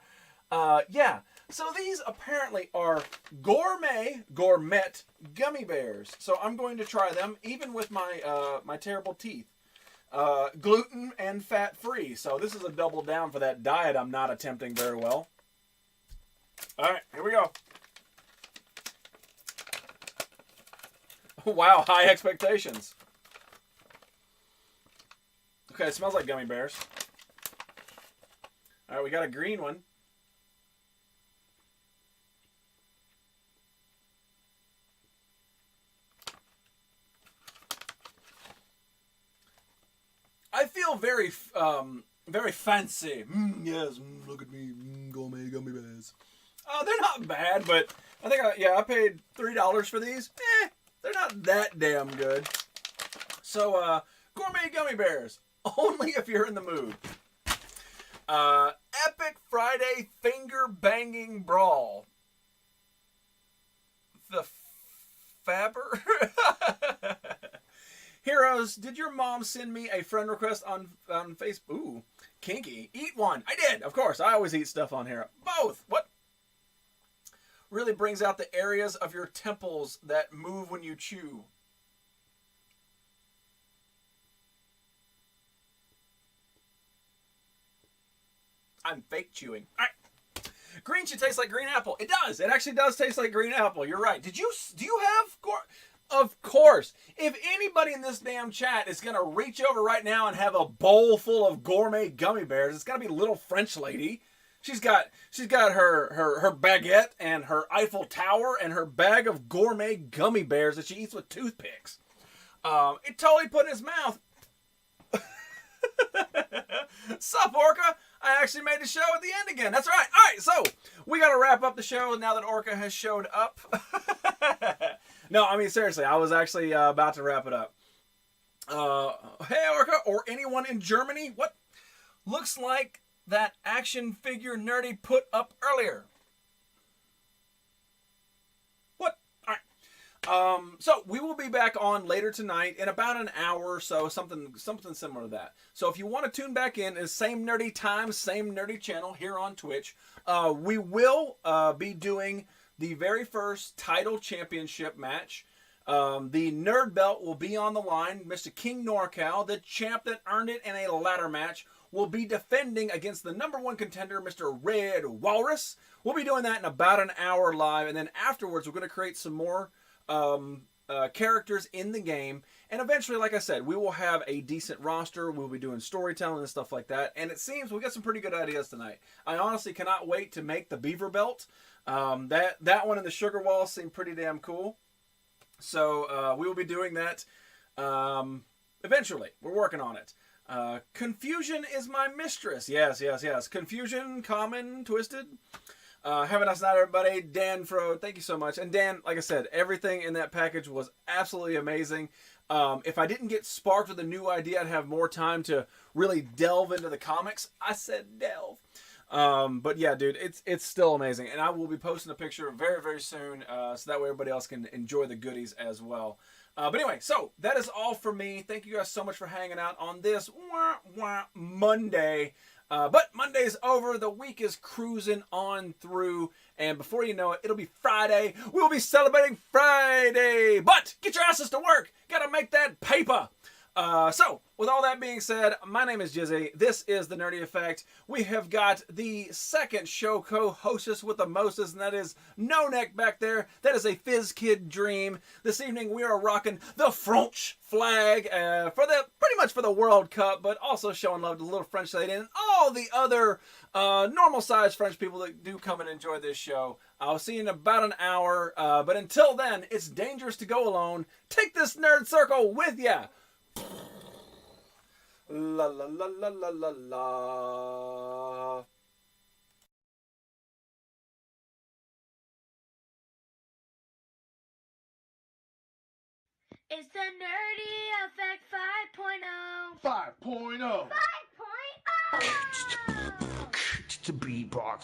Yeah. So these apparently are gourmet gummy bears. So I'm going to try them, even with my my terrible teeth. Gluten and fat free. So this is a double down for that diet I'm not attempting very well. All right, here we go. Wow, high expectations. Okay, it smells like gummy bears. All right, we got a green one. I feel very fancy. Yes, look at me, gourmet gummy bears. They're not bad, but I think I paid $3 for these. They're not that damn good. So, gourmet gummy bears, only if you're in the mood. Epic Friday finger banging brawl. The Faber. Heroes, did your mom send me a friend request on Facebook? Ooh, kinky. Eat one. I did, of course. I always eat stuff on here. Both. What? Really brings out the areas of your temples that move when you chew. I'm fake chewing. All right. Green should taste like green apple. It does. It actually does taste like green apple. You're right. Do you have... Of course. If anybody in this damn chat is going to reach over right now and have a bowl full of gourmet gummy bears, it's got to be little French lady. She's got her baguette and her Eiffel Tower and her bag of gourmet gummy bears that she eats with toothpicks. It totally put in his mouth. Sup, Orca? I actually made the show at the end again. That's right. All right, so we got to wrap up the show now that Orca has showed up. No, I mean, seriously, I was actually about to wrap it up. Hey, Orca, or anyone in Germany, what looks like that action figure Nerdy put up earlier? What? All right. So we will be back on later tonight in about an hour or so, something similar to that. So if you want to tune back in, it's same nerdy time, same nerdy channel here on Twitch. We will be doing the very first title championship match. The nerd belt will be on the line. Mr. King NorCal, the champ that earned it in a ladder match, will be defending against the #1 contender, Mr. Red Walrus. We'll be doing that in about an hour live, and then afterwards we're going to create some more characters in the game, and eventually, like I said, we will have a decent roster. We'll be doing storytelling and stuff like that, and it seems we got some pretty good ideas tonight. I honestly cannot wait to make the beaver belt. That one in the sugar wall seemed pretty damn cool, so we will be doing that eventually. We're working on it. Confusion is my mistress. Yes. Confusion, common, twisted. Have a nice night, everybody. Dan Fro, thank you so much. And Dan, like I said, everything in that package was absolutely amazing. If I didn't get sparked with a new idea, I'd have more time to really delve into the comics. I said delve. But yeah, dude, it's still amazing. And I will be posting a picture very, very soon, so that way everybody else can enjoy the goodies as well. But anyway, so that is all for me. Thank you guys so much for hanging out on this Monday. But Monday's over. The week is cruising on through. And before you know it, it'll be Friday. We'll be celebrating Friday. But get your asses to work. Gotta make that paper. So, with all that being said, my name is Jizzy. This is The Nerdy Effect. We have got the second show co-hostess with the mostest, and that is No Neck back there. That is a Fizz Kid dream. This evening we are rocking the French flag pretty much for the World Cup, but also showing love to the little French lady and all the other normal-sized French people that do come and enjoy this show. I'll see you in about an hour, but until then, it's dangerous to go alone. Take this nerd circle with ya. La la la la la la la. It's the Nerdy Effect 5.0. 5.0. 5.0. To beatbox.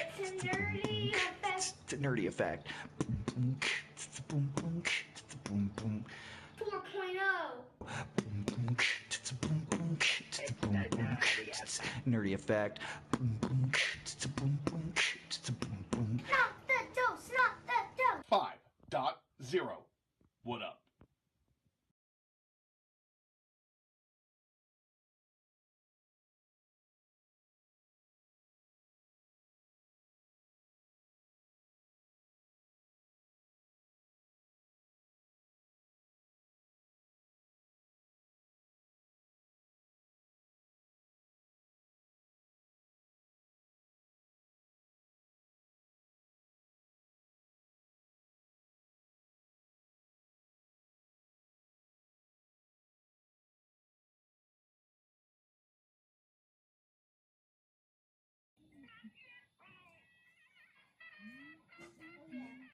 It's a Nerdy Effect. The Nerdy Effect. 4.0. Nerdy Effect. No.